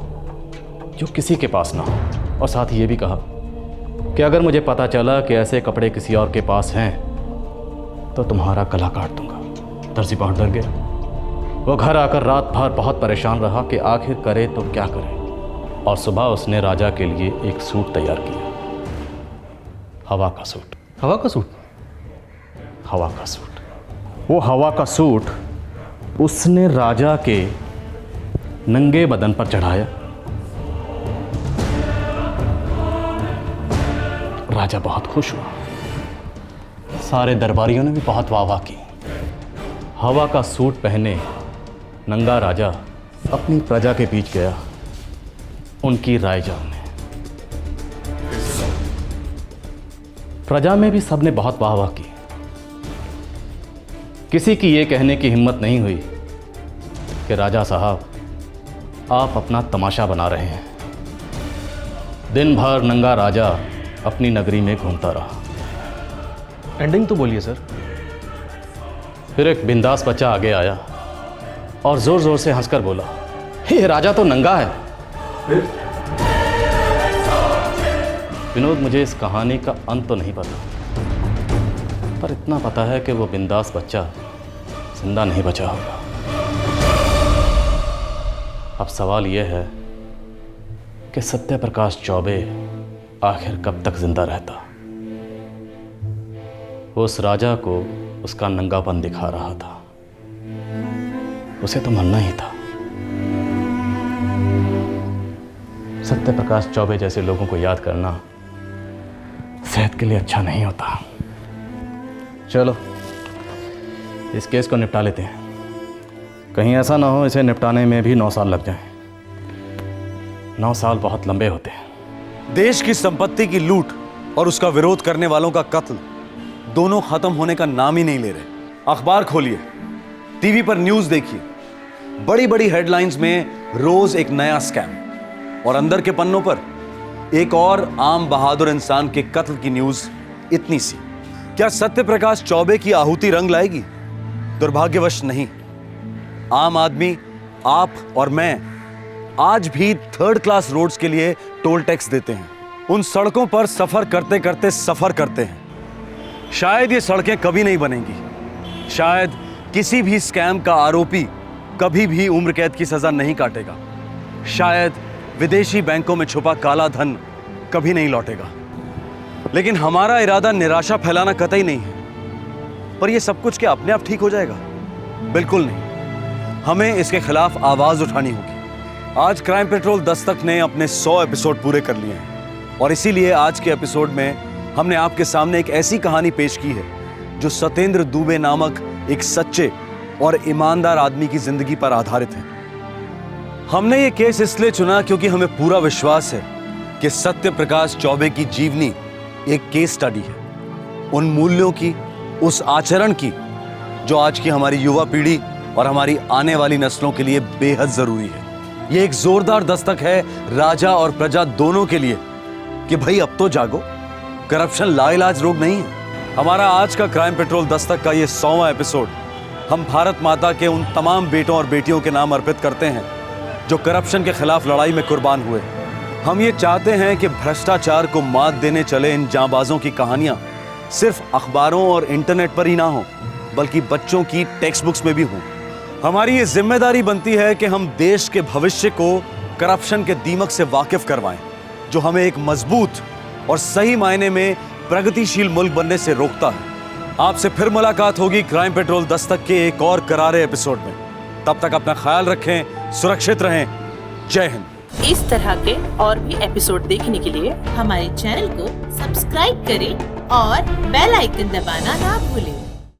Speaker 1: जो किसी के पास ना हो, और साथ ही ये भी कहा कि अगर मुझे पता चला कि ऐसे कपड़े किसी और के पास हैं तो तुम्हारा गला काट दूंगा। दर्जी बहुत डर गया। वो घर आकर रात भर बहुत परेशान रहा कि आखिर करे तो क्या करे, और सुबह उसने राजा के लिए एक सूट तैयार किया। हवा का सूट।
Speaker 19: हवा का सूट?
Speaker 1: हवा का सूट। वो हवा का सूट उसने राजा के नंगे बदन पर चढ़ाया। राजा बहुत खुश हुआ। सारे दरबारियों ने भी बहुत वाह वाह की। हवा का सूट पहने नंगा राजा अपनी प्रजा के बीच गया, उनकी राय जानने। प्रजा में भी सबने बहुत वाह वाह की। किसी की ये कहने की हिम्मत नहीं हुई कि राजा साहब, आप अपना तमाशा बना रहे हैं। दिन भर नंगा राजा अपनी नगरी में घूमता रहा।
Speaker 19: एंडिंग तो बोलिए सर।
Speaker 1: फिर एक बिंदास बच्चा आगे आया और जोर जोर से हंसकर बोला, ये राजा तो नंगा है। विनोद, मुझे इस कहानी का अंत तो नहीं पता, पर इतना पता है कि वो बिंदास बच्चा जिंदा नहीं बचा होगा। अब सवाल यह है कि सत्यप्रकाश चौबे आखिर कब तक जिंदा रहता। उस राजा को उसका नंगापन दिखा रहा था, उसे तो मरना ही था। सत्यप्रकाश चौबे जैसे लोगों को याद करना सेहत के लिए अच्छा नहीं होता। चलो इस केस को निपटा लेते हैं, कहीं ऐसा ना हो इसे निपटाने में भी 9 साल लग जाएं। 9 साल बहुत लंबे होते हैं।
Speaker 8: देश की संपत्ति की लूट और उसका विरोध करने वालों का कत्ल, दोनों खत्म होने का नाम ही नहीं ले रहे। अखबार खोलिए, टीवी पर न्यूज देखिए, बड़ी बड़ी हेडलाइंस में रोज एक नया स्कैम और अंदर के पन्नों पर एक और आम बहादुर इंसान के कत्ल की न्यूज इतनी सी। क्या सत्य प्रकाश चौबे की आहुति रंग लाएगी? दुर्भाग्यवश नहीं। आम आदमी, आप और मैं आज भी 3rd क्लास रोड्स के लिए टोल टैक्स देते हैं। उन सड़कों पर सफर करते करते सफर करते हैं। शायद ये सड़कें कभी नहीं बनेंगी, शायद किसी भी स्कैम का आरोपी कभी भी उम्र कैद की सजा नहीं काटेगा, शायद विदेशी बैंकों में छुपा काला धन कभी नहीं लौटेगा। लेकिन हमारा इरादा निराशा फैलाना कतई नहीं है। पर यह सब कुछ क्या अपने आप ठीक हो जाएगा? बिल्कुल नहीं। हमें इसके खिलाफ आवाज उठानी होगी। आज क्राइम पेट्रोल दस्तक ने अपने 100 एपिसोड पूरे कर लिए हैं और इसीलिए आज के एपिसोड में हमने आपके सामने एक ऐसी कहानी पेश की है जो सत्येंद्र दुबे नामक एक सच्चे और ईमानदार आदमी की जिंदगी पर आधारित है। हमने ये केस इसलिए चुना क्योंकि हमें पूरा विश्वास है कि सत्य प्रकाश चौबे की जीवनी एक केस स्टडी है, उन मूल्यों की, उस आचरण की जो आज की हमारी युवा पीढ़ी और हमारी आने वाली नस्लों के लिए बेहद जरूरी है। ये एक जोरदार दस्तक है राजा और प्रजा दोनों के लिए कि भाई अब तो जागो, करप्शन लाइलाज रोग नहीं है। हमारा आज का क्राइम पेट्रोल दस्तक का ये 100वां एपिसोड हम भारत माता के उन तमाम बेटों और बेटियों के नाम अर्पित करते हैं जो करप्शन के खिलाफ लड़ाई में कुर्बान हुए। हम ये चाहते हैं कि भ्रष्टाचार को मात देने चले इन जांबाजों की कहानियां सिर्फ अखबारों और इंटरनेट पर ही ना हो, बल्कि बच्चों की टेक्स्ट बुक्स में भी हो। हमारी ये जिम्मेदारी बनती है कि हम देश के भविष्य को करप्शन के दीमक से वाकिफ करवाएं, जो हमें एक मजबूत और सही मायने में प्रगतिशील मुल्क बनने से रोकता है। आपसे फिर मुलाकात होगी क्राइम पेट्रोल दस्तक के एक और करारे एपिसोड में। तब तक अपना ख्याल रखें, सुरक्षित रहें। जय हिंद।
Speaker 2: इस तरह के और भी एपिसोड देखने के लिए हमारे चैनल को सब्सक्राइब करें और बेल आइकन दबाना ना भूलें।